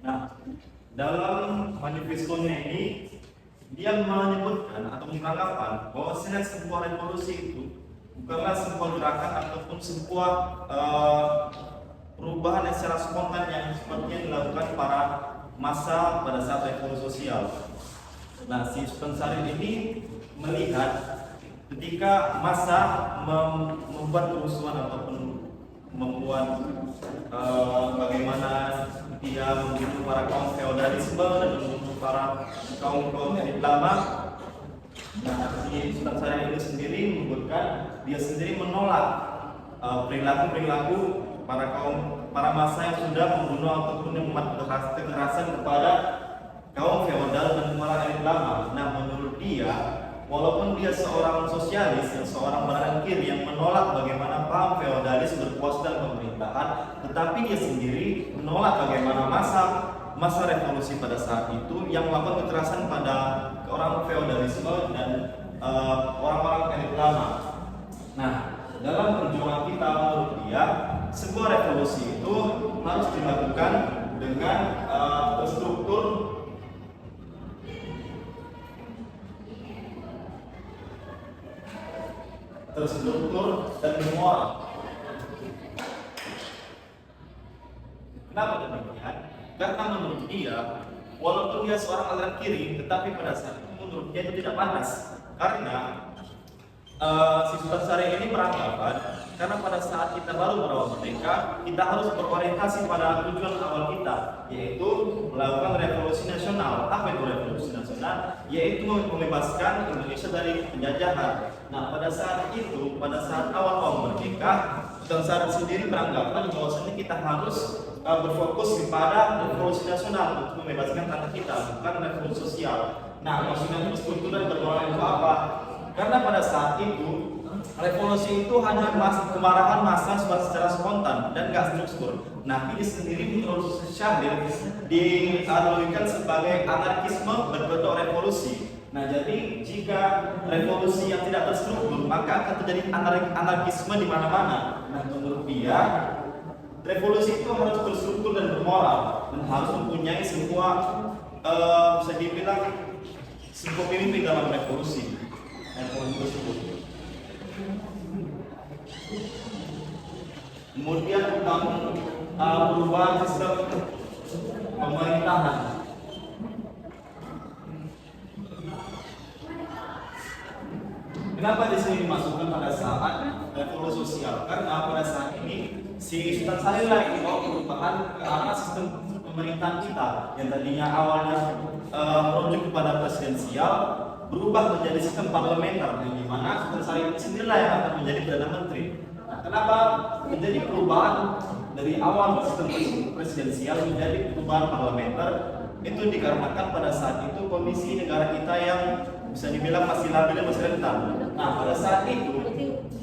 Nah, dalam manifestonya ini dia menyebutkan atau mengungkapkan bahwa sebuah revolusi itu bukanlah sebuah gerakan ataupun sebuah perubahan yang secara spontan yang sepertinya dilakukan para massa pada saat revolusi sosial. Nah, si Sultan Syarif ini melihat ketika massa membuat kerusuhan ataupun membuat bagaimana dia membunuh para kaum feodalisme dan membunuh para kaum elit lama. Nah, si Sultan Syarif ini sendiri menyebutkan dia sendiri menolak perilaku para massa yang sudah membunuh ataupun membuat kekerasan kepada kaum feodal dan para elit lama. Nah, menurut dia, walaupun dia seorang sosialis dan seorang beraliran kiri yang menolak bagaimana paham feodalis berkuasa dalam pemerintahan, tetapi dia sendiri menolak bagaimana masa revolusi pada saat itu yang melakukan kekerasan pada orang feodalisme dan orang-orang elit lama. Nah, dalam perjuangan kita menurut dia, sebuah revolusi itu harus dilakukan dengan terstruktur dan bermoral. Kenapa demikian? Karena menurut dia, walaupun dia seorang aliran kiri, tetapi pada saat itu menurut dia itu tidak panas. Karena si Sultan Syarif ini beranggapan, karena pada saat kita baru berawal merdeka, kita harus berorientasi pada tujuan awal kita, yaitu melakukan revolusi nasional. Apa itu revolusi nasional? Yaitu membebaskan Indonesia dari penjajahan. Nah, pada saat itu, pada saat awal merdeka, Sultan Syarif sendiri beranggapan bahwasanya kita harus berfokus kepada revolusi nasional untuk membebaskan tanah kita, bukan revolusi sosial. Nah, maksudnya berstruktur dan bermoral itu apa? Karena pada saat itu revolusi itu hanya kemarahan massa secara spontan dan gak struktur. Nah, ini sendiri menurut Syarif dianalogikan sebagai anarkisme berbentuk revolusi. Nah, jadi jika revolusi yang tidak terstruktur, maka akan terjadi anarkisme di mana-mana. Nah, menurut dia, revolusi itu harus terstruktur dan bermoral dan harus mempunyai sebuah bisa dibilang sebuah pemimpin dalam revolusi tersebut. Kemudian tentang perubahan sistem pemerintahan. Kenapa di sini dimasukkan pada saat revolusi sosial? Karena pada saat ini si Sultan Syarif lagi mau perubahan ke arah sistem pemerintahan kita yang tadinya awalnya merujuk kepada presidensial berubah menjadi sistem parlementer, di mana Sultan Syarif sendirilah yang akan menjadi perdana menteri. Nah, kenapa menjadi perubahan dari awal sistem presidensial menjadi perubahan parlementer itu dikarenakan pada saat itu kondisi negara kita yang bisa dibilang masih labil dan masih rentan. Nah, pada saat itu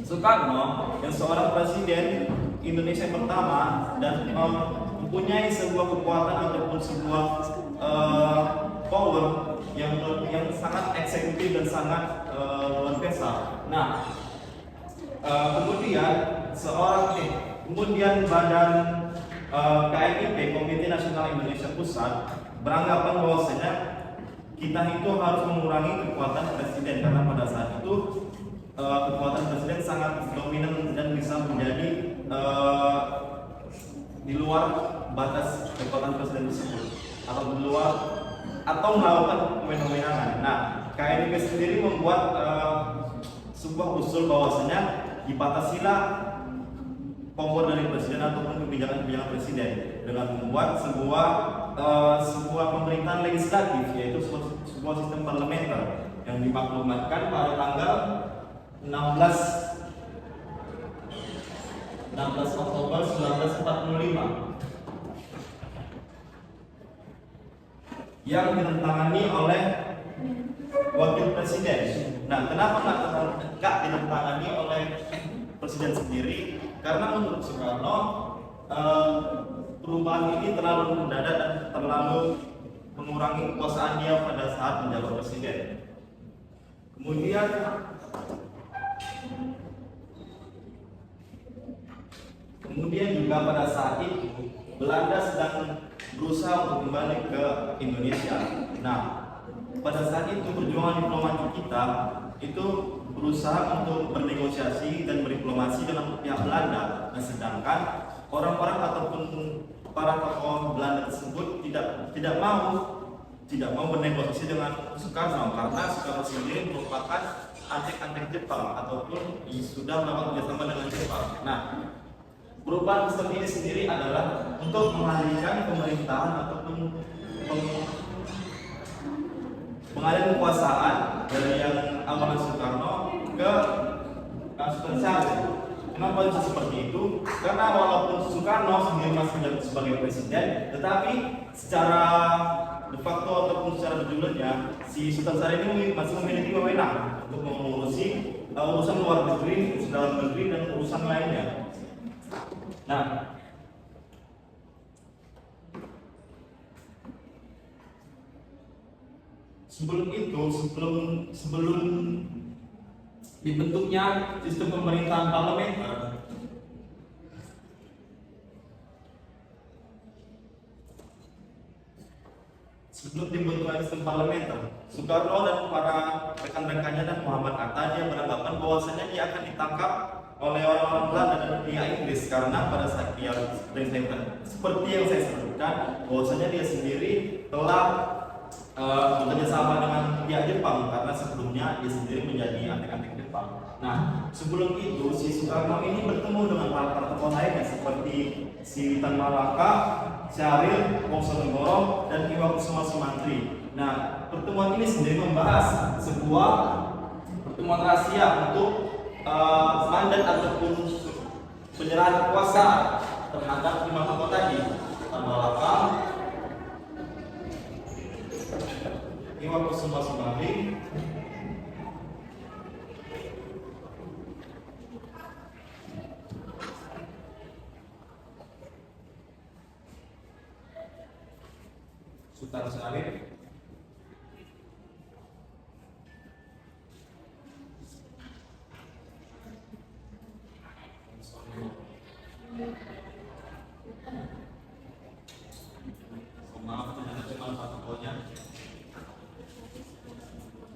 Soekarno yang seorang presiden Indonesia yang pertama dan mempunyai sebuah kekuatan ataupun sebuah power yang sangat eksekutif dan sangat luar biasa. Nah, kemudian badan KNIP, Komite Nasional Indonesia Pusat, beranggapan bahwasanya kita itu harus mengurangi kekuatan presiden karena pada saat itu kekuatan presiden sangat dominan dan bisa menjadi di luar batas kekuatan presiden tersebut atau di luar atau melakukan kewenangan. Nah, KNIP sendiri membuat sebuah usul bahwasanya dibatasilah power dari presiden ataupun kebijakan-kebijakan presiden dengan membuat sebuah pemerintahan legislatif, yaitu sebuah sistem parlementer yang dimaklumatkan pada tanggal 16 Oktober 1945 yang ditentangani oleh wakil presiden. Nah, kenapa nggak ditentangani oleh presiden sendiri? Karena menurut Soekarno perubahan ini terlalu mendadak dan terlalu mengurangi kekuasaan dia pada saat menjabat presiden. Kemudian juga pada saat itu Belanda sedang berusaha untuk kembali ke Indonesia. Nah, pada saat itu perjuangan diplomasi kita itu berusaha untuk bernegosiasi dan berdiplomasi dengan pihak Belanda. Nah, sedangkan orang-orang ataupun para tokoh Belanda tersebut tidak mau bernegosiasi dengan Soekarno karena Soekarno sendiri merupakan antek-antek Jepang ataupun sudah melakukan kerjasama dengan Jepang. Nah, perubahan sistem ini sendiri adalah untuk mengalihkan pemerintahan ataupun pengalihan kekuasaan dari yang awalnya Soekarno ke Sultan Syarif. Kenapa bisa seperti itu? Karena walaupun Soekarno sendiri masih menjabat sebagai presiden, tetapi secara de facto ataupun secara berjumlahnya si Sultan Syarif ini masih memiliki wewenang untuk mengurusi urusan luar negeri, urusan dalam negeri dan urusan lainnya. Nah, sebelum dibentuknya sistem pemerintahan parlementer, Soekarno dan para rekan-rekannya dan Muhammad Hatta dia beranggapan bahwasanya dia akan ditangkap oleh orang-orang Belanda dan pihak Inggris karena pada saat dia seperti yang saya sebutkan bahwasanya dia sendiri telah bekerja sama dengan pihak Jepang karena sebelumnya dia sendiri menjadi antek-antek Jepang. Nah, sebelum itu si Soekarno ini bertemu dengan para tokoh lainnya seperti si Tan Malaka, Syahrir, Wongsonegoro, dan Iwa Kusuma Sumantri. Nah, pertemuan ini sendiri membahas sebuah pertemuan rahasia untuk mandat ataupun penyerahan kekuasaan terhadap 5 tokoh tadi, Tan Malaka, Iwa Kusuma Sumantri, Sultan Syarif,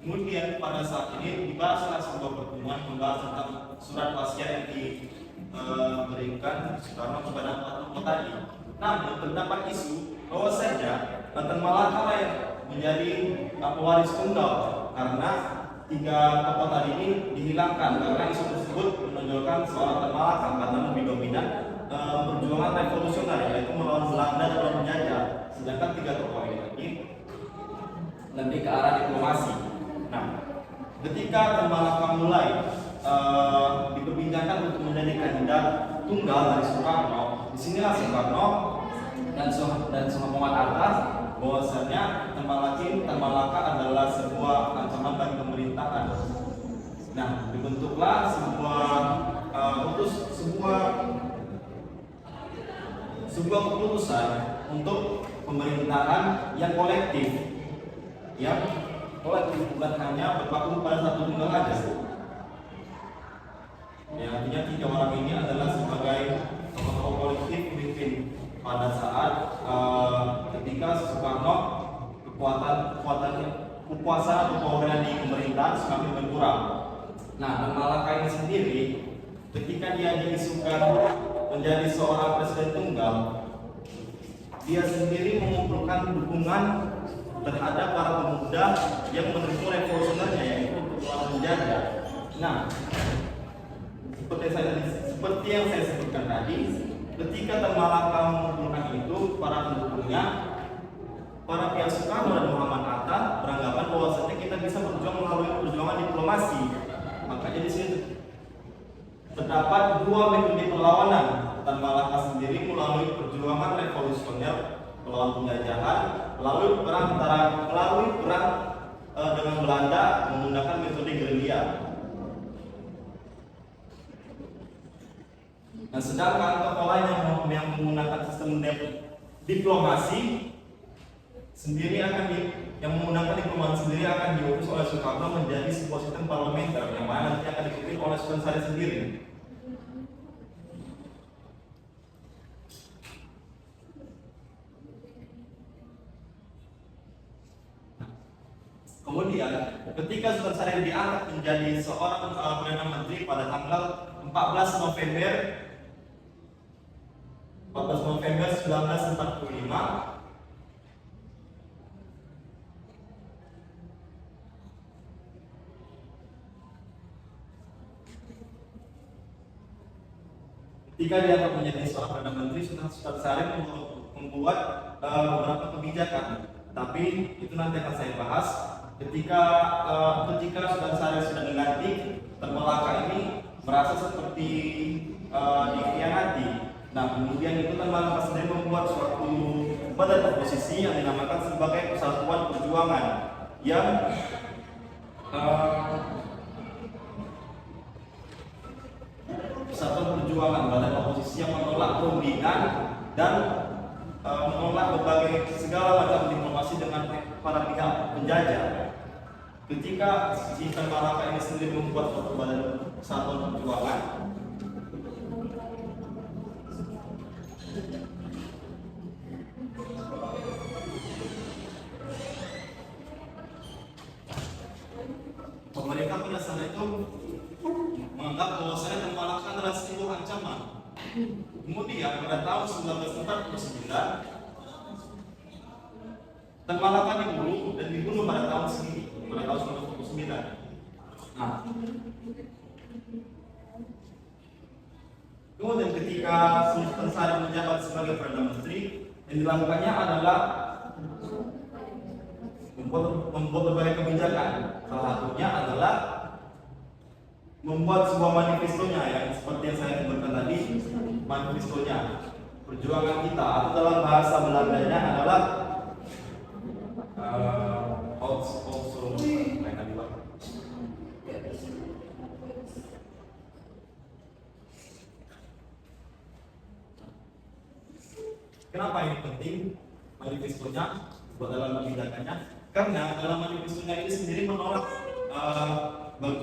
kemudian pada saat ini dibahaslah sebuah pertemuan membahas tentang surat wasiat yang diberikan Soekarno kepada empat tokoh tadi. Namun terdapat isu bahwasanya Tan Malaka yang menjadi pewaris tunggal karena 3 tokoh tadi ini dihilangkan karena isu tersebut menonjolkan seorang Tan Malaka karena lebih dominan perjuangan revolusioner yaitu melawan Belanda dan melawan penjajah, sedangkan 3 tokoh ini lebih ke arah diplomasi. Nah, ketika Tan Malaka mulai diperbincangkan untuk menjadi kandidat tunggal dari Soekarno, di sinilah Soekarno dan Muhammad Hatta bahwasanya Tan Malaka adalah sebuah ancaman bagi pemerintahan. Nah, dibentuklah sebuah keputusan untuk pemerintahan yang kolektif, bukan hanya berpaku pada satu tunggal aja. Ya, artinya 3 orang ini adalah sebagai tokoh politik pemimpin pada saat ketika Soekarno kekuasaan atau powernya di pemerintahan semakin berkurang. Nah, Tan Malaka ini sendiri ketika dia diisukan menjadi seorang presiden tunggal, dia sendiri mengumpulkan dukungan terhadap para pemuda yang mendukung revolusionernya, yaitu untuk melawan penjajah. Nah, seperti yang saya sebutkan tadi, ketika Tan Malaka mengumpulkan itu, para pendukungnya, para pihak Soekarno dan Muhammad Hatta beranggapan bahwasanya kita bisa berjuang melalui perjuangan diplomasi. Makanya di sini terdapat 2 metode perlawanan. Tan Malaka sendiri melalui perjuangan revolusioner melawan penjajahan, melalui perang dengan Belanda menggunakan metode gerilya. Nah, sedangkan tokoh lain yang menggunakan sistem diplomasi sendiri yang menggunakan diplomasi sendiri akan diutus oleh Soekarno menjadi sebuah sistem parlementer yang mana nanti akan dipimpin oleh Sultan Syarif sendiri. Kemudian, ketika Sultan Syarif diangkat menjadi seorang Perdana Menteri pada tanggal 14 November 1945, ketika diangkat menjadi seorang Perdana Menteri, Sultan Syarif membuat beberapa kebijakan. Tapi itu nanti akan saya bahas ketika Sultan Syarif sudah dilantik. Tan Malaka ini merasa seperti dikhianati. Nah, kemudian itu Tan Malaka sendiri membuat suatu badan oposisi yang dinamakan sebagai Persatuan Perjuangan yang Persatuan Perjuangan, badan oposisi yang menolak perundingan dan menolak berbagai segala macam diplomasi dengan para pihak penjajah. Ketika si Tan Malaka ini sendiri membuat suatu badan Persatuan Perjuangan, pemerintah pada saat itu menganggap bahwasanya Tan Malaka adalah sebuah ancaman. Kemudian pada tahun 1949 Tan Malaka dibunuh pada tahun 1949. Nah, kemudian ketika Sultan Syarif menjabat sebagai Perdana Menteri, yang dilakukannya adalah membuat berbagai kebijakan. Salah satunya adalah membuat sebuah manifestonya yang seperti yang saya sebutkan tadi, manifestonya perjuangan kita, atau dalam bahasa Belandanya adalah kenapa ini penting manifestonya buat dalam kebijakannya? Karena dalam manifestonya ini sendiri menolak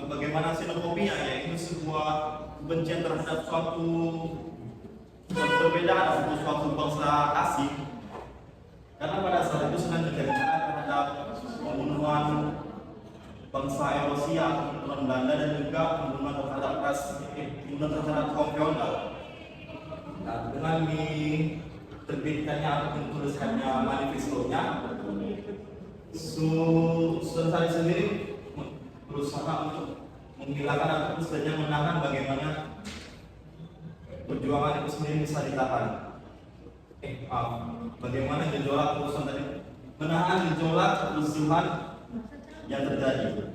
bagaimana xenofobia, yaitu sebuah kebencian terhadap suatu perbedaan atau suatu bangsa asing. Karena pada saat itu sedang terjadi terhadap pembunuhan bangsa Erosia, pembunuhan Belanda, dan juga pembunuhan terhadap kaum feodal. Nah, dengan diterbitkannya atau dituliskannya manifestonya, Sultan Syarif sendiri berusaha untuk menghilangkan atau setidaknya menahan bagaimana perjuangan itu sendiri bisa ditahan. Bagaimana gejolak kerusuhan tadi, menahan gejolak kerusuhan yang terjadi.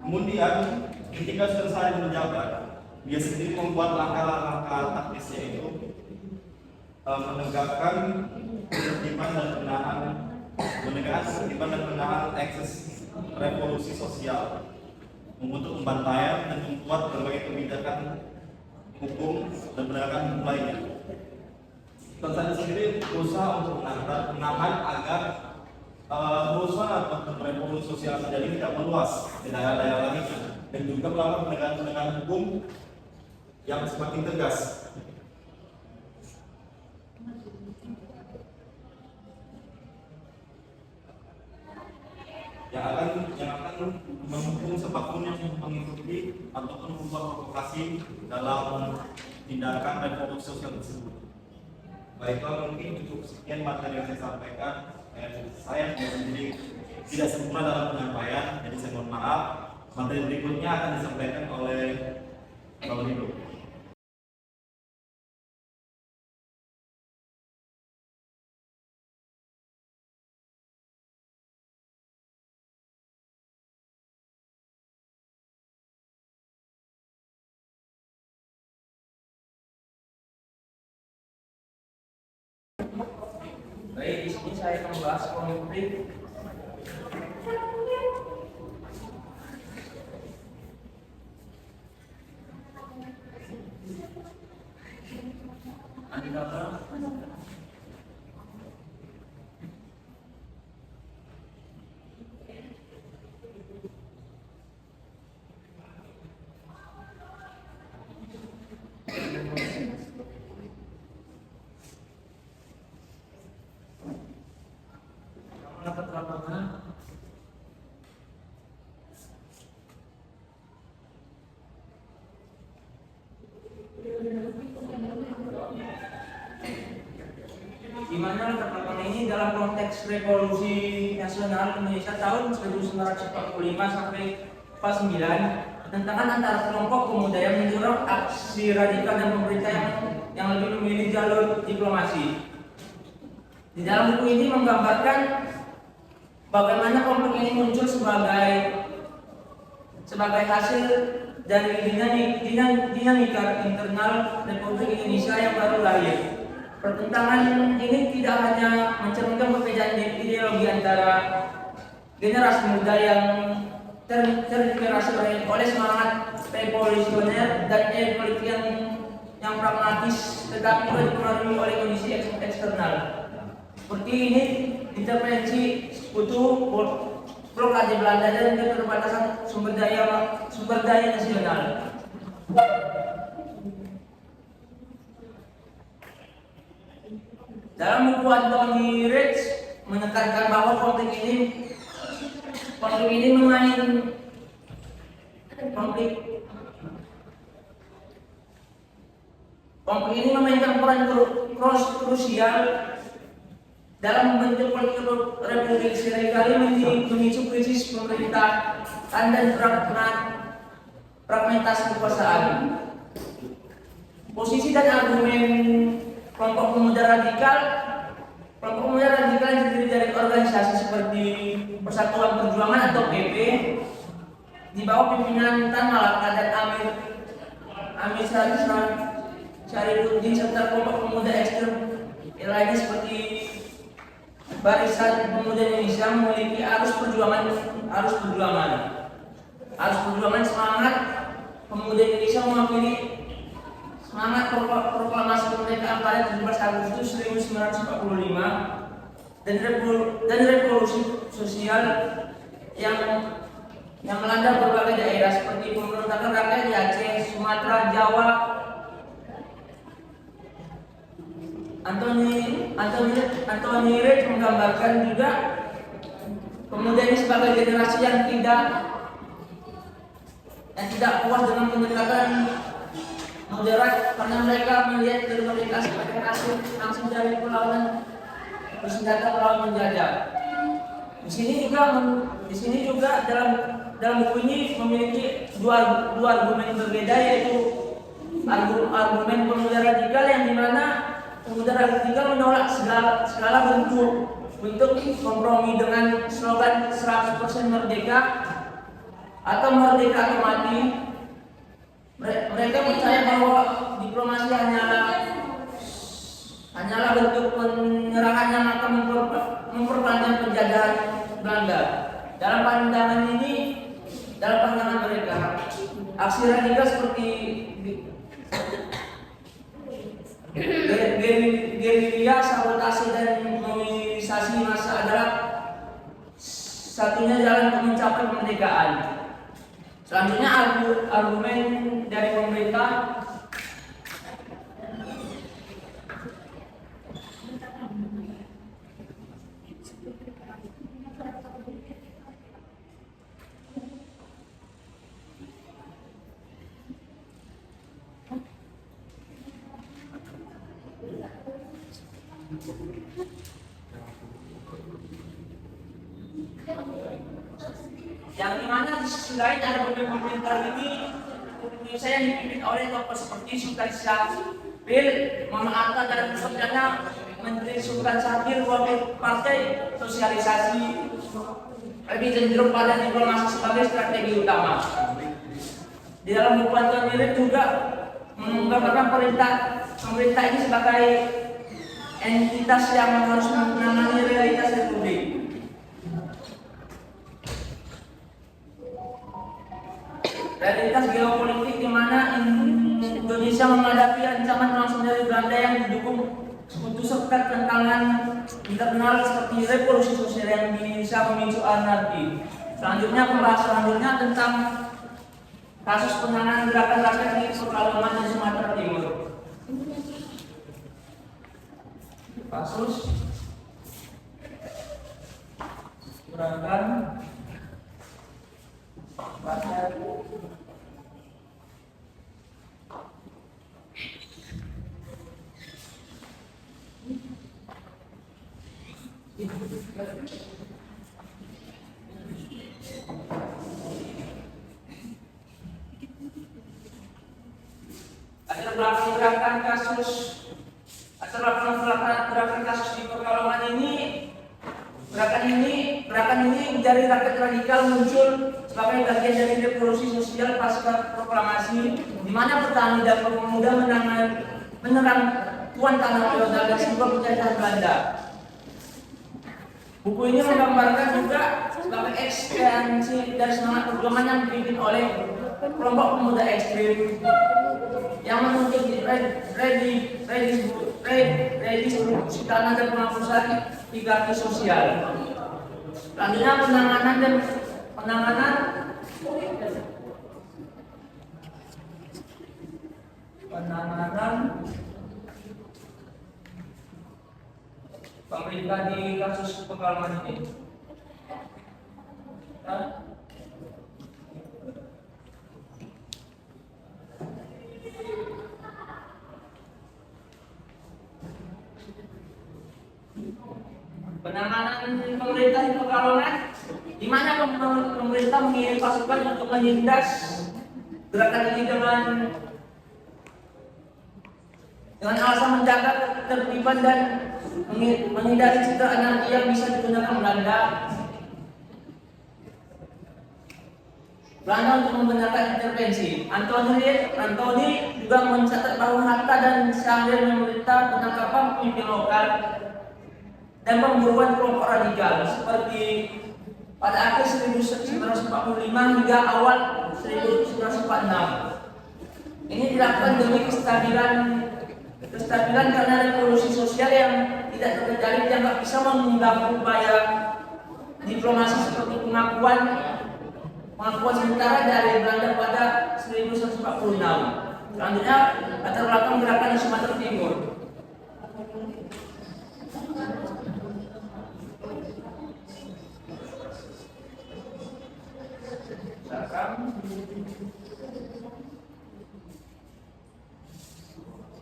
Kemudian ketika sudah selesai menjabat, dia sendiri membuat langkah-langkah taktisnya itu menegakkan ketertiban dan menahan ekses revolusi sosial, membentuk pembantaian dan membuat berbagai kebijakan hukum dan penegakan hukum lainnya. Sultan sendiri berusaha untuk menahan agar kerusuhan atau revolusi sosial terjadi tidak meluas di daerah-daerah lainnya, dan juga melakukan penegakan hukum yang semakin tegas. yang akan menghukum siapapun yang mengikuti ataupun membuat provokasi dalam tindakan revolusi sosial tersebut. Baiklah, mungkin cukup sekian materi yang saya sampaikan. Saya sendiri tidak sempurna dalam penyampaian, jadi saya mohon maaf. Materi berikutnya akan disampaikan oleh Bapak Ibu. Baik, di sini saya akan membahas konflik antara di mana pertemuan ini dalam konteks revolusi nasional Indonesia tahun 1945 sampai 49, tentangan antara kelompok pemuda yang mendorong aksi radikal dan pemerintah yang lebih memilih jalur diplomasi. Di dalam buku ini menggambarkan bagaimana konflik ini muncul sebagai hasil dari dinamika internal Republik Indonesia yang baru lahir. Pertentangan ini tidak hanya mencerminkan perbedaan ideologi antara generasi muda yang terinspirasi oleh semangat revolusioner dan politik yang pragmatis, tetapi juga dipengaruhi oleh kondisi eksternal. Seperti ini intervensi sekutu, blokade Belanda dan keterbatasan sumber daya nasional. Dalam buku Anthony Reitz menekankan bahwa konflik ini memainkan peran krusial dalam membentuk politik Republik. Seringkali memicu krisis pemerintahan dan fragmentasi kekuasaan. Posisi dan argumen kelompok pemuda radikal yang terdiri dari organisasi seperti Persatuan Perjuangan atau PP di bawah pimpinan Tan Malaka dan Amir Syarifuddin serta kelompok pemuda ekstrem lainnya seperti Barisan Pemuda Indonesia memiliki arus perjuangan semangat pemuda Indonesia mewakili semangat proklamasi kemerdekaan pada 17 Agustus 1945 dan revolusi sosial yang melanda berbagai daerah seperti pemberontakan rakyat di Aceh, Sumatera, Jawa. Anthony Reitz menggambarkan juga pemuda ini sebagai generasi yang tidak puas dengan pendekatan moderat karena mereka melihat kemerdekaan sebagai hasil langsung dari perlawanan bersenjata melawan penjajah. Di sini juga dalam buku ini memiliki dua argumen berbeda, yaitu argumen pemuda radikal yang dimana pemuda radikal menolak segala bentuk kompromi dengan slogan 100% merdeka atau merdeka atau mati. Mereka percaya bahwa diplomasi hanyalah bentuk penyerangan yang akan memperpanjang penjajahan Belanda. Dalam pandangan mereka, aksi radikal seperti gerilya, sabotase dan mobilisasi massa adalah satunya jalan untuk mencapai kemerdekaan. Selanjutnya argumen dari pemerintah. Yang dimana di sisi lain ada pemerintah ini Indonesia yang dipimpin oleh tokoh seperti Sultan Syahrir, Mama Atta dan pekerjanya Menteri Sultan Syahrir, wakil partai sosialisasi lebih cenderung pada diplomasi sebagai strategi utama. Di dalam buku Anton Mirip juga menggambarkan pemerintah ini sebagai entitas yang harus menangani realitas republik. Realitas geopolitik di mana Indonesia menghadapi ancaman langsung dari Belanda yang didukung sekutu serta tantangan internal seperti revolusi sosial yang bisa memicu anarki. Pembahasan selanjutnya tentang kasus penanganan gerakan rakyat di Pekalongan dan Sumatera Timur. Kasus gerakan rakyat gerakan kasus di Pekalongan ini. Gerakan ini dari rakyat radikal muncul sebagai bagian dari revolusi sosial pasca proklamasi, di mana petani dan pemuda menyerang tuan tanah feodal dan simbol penjajahan Belanda. Buku ini menggambarkan juga sebagai ekstensi dari semangat perjuangan yang dipimpin oleh kelompok pemuda ekstrim yang menuntut redistribusi tanah dan penghapusan hierarki sosial. Selanjutnya penanganan pemerintah di kasus Pekalongan ini. Penanganan pemerintah di Pekalongan, di mana pemerintah mengirim pasukan untuk menindas gerakan ini dengan alasan menjaga ketertiban dan menghindari citra anarki yang bisa digunakan Belanda untuk membenarkan intervensi. Antoni juga mencatat bahwa Hatta dan Syahrir memerintah penangkapan pemimpin lokal dan pemburuan kelompok radikal seperti pada akhir 1945 hingga awal 1946. Ini dilakukan demi kestabilan karena revolusi sosial yang tidak terkendali dianggap bisa mengganggu upaya diplomasi seperti pengakuan sementara dari Belanda pada 1946. Selanjutnya latar belakang gerakan di Sumatera Timur.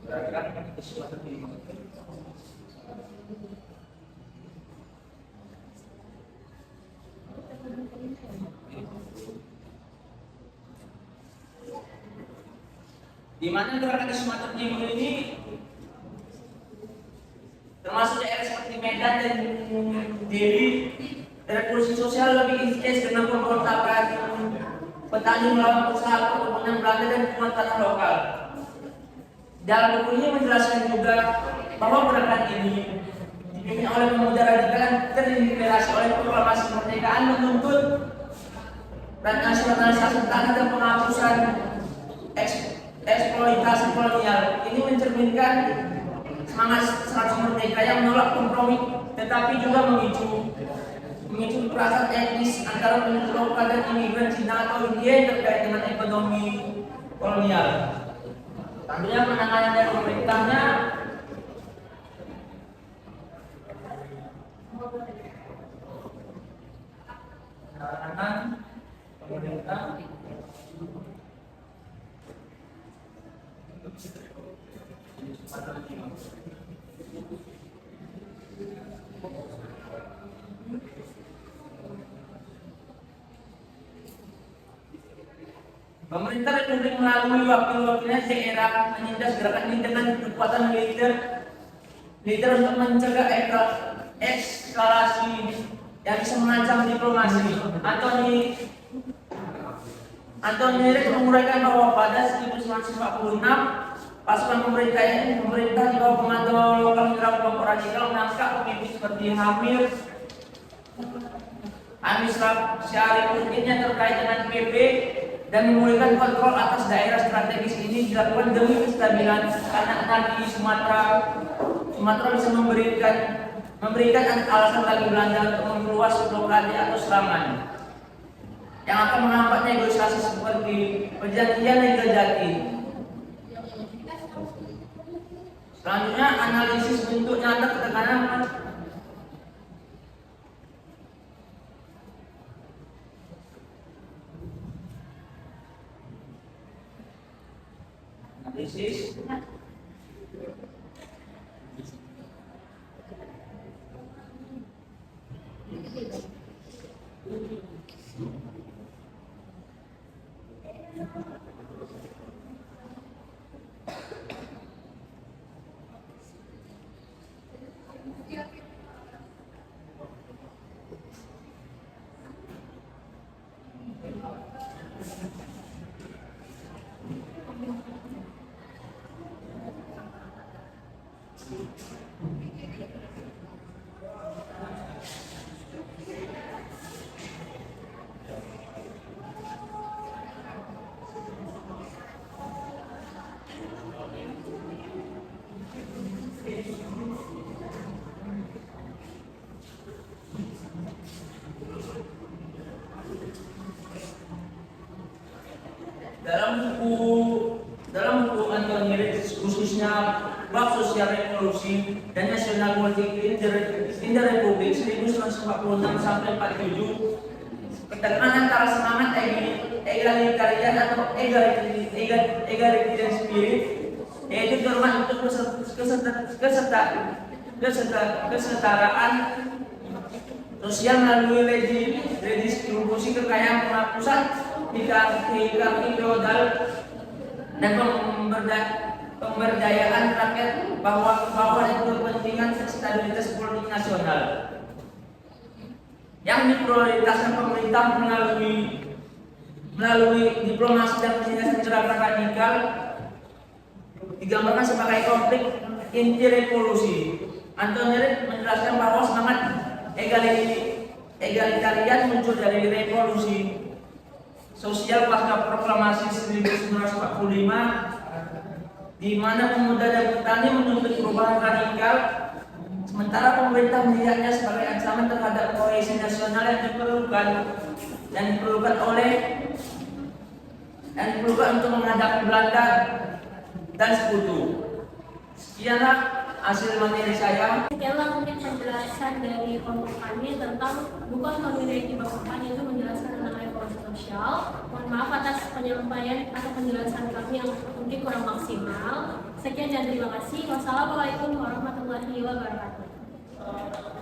Gerakan di Sumatera Timur. Di mana gerakan di Sumatera Timur ini termasuk daerah seperti Medan dan Deli, revolusi sosial lebih intens dengan pemberontakan petani melawan usaha perkebunan Belanda dan penguatan tanah lokal. Dalam buku ini menjelaskan juga bahwa gerakan ini dipimpin oleh pemuda radikal yang terinspirasi oleh proklamasi kemerdekaan menuntut nasionalisasi tanah dan penghapusan eksploitasi kolonial. Ini mencerminkan semangat 100 merdeka yang menolak kompromi, tetapi juga memicu perasaan etnis antara penduduk lokal dan imigran Cina atau India yang terkait dengan ekonomi kolonial. Tentunya penanganan dari pemerintahnya pemerintah Pemerintah Republik melalui wakil-wakilnya daerah menindas gerakan ini dengan kekuatan militer untuk mencegah eskalasi yang bisa mengancam diplomasi. Antoni Rek menguraikan bahwa pada 1946 pasukan pemerintah di bawah komando lokal menyerang kelompok radikal menangkap pemimpin seperti Hamid Syarifudin yang terkait dengan PP dan memulihkan kontrol atas daerah strategis ini dilakukan demi kestabilan karena anarki Sumatera bisa memberikan alasan bagi Belanda untuk memperluas blokade atau serangan yang akan menghambat negosiasi seperti perjanjian Negajati. Selanjutnya analisis bentuk nyata ketekanan analisis dalam buku Antoni Rek khususnya bab sosial revolusi dan nasional politik in the Republik 1946 sampai 47 ketekanan antara semangat egalitarian atau egalitarian spirit yaitu dorongan untuk kesetaraan sosial melalui redistribusi kekayaan, penghapusan hierarki feodal dan pemberdayaan rakyat bahwa itu kepentingan stabilitas politik nasional yang diprioritaskan pemerintah melalui diplomasi dan penindasan gerakan radikal digambarkan sebagai konflik inti revolusi. Antoni Rek menjelaskan bahwa semangat egalitarian muncul dari revolusi sosial pasca proklamasi 1945 di mana pemuda dan petani menuntut perubahan radikal, sementara pemerintah melihatnya sebagai ancaman terhadap kohesi nasional yang diperlukan untuk menghadapi Belanda dan sekutu. Sekianlah hasil materi saya. Sekianlah mungkin penjelasan dari kelompok kami tentang buku Antoni Rek di bawah kami itu menjelaskan tentang revolusi sosial. Mohon maaf atas penyampaian atau penjelasan kami yang mungkin kurang maksimal. Sekian dan terima kasih. Wassalamualaikum warahmatullahi wabarakatuh.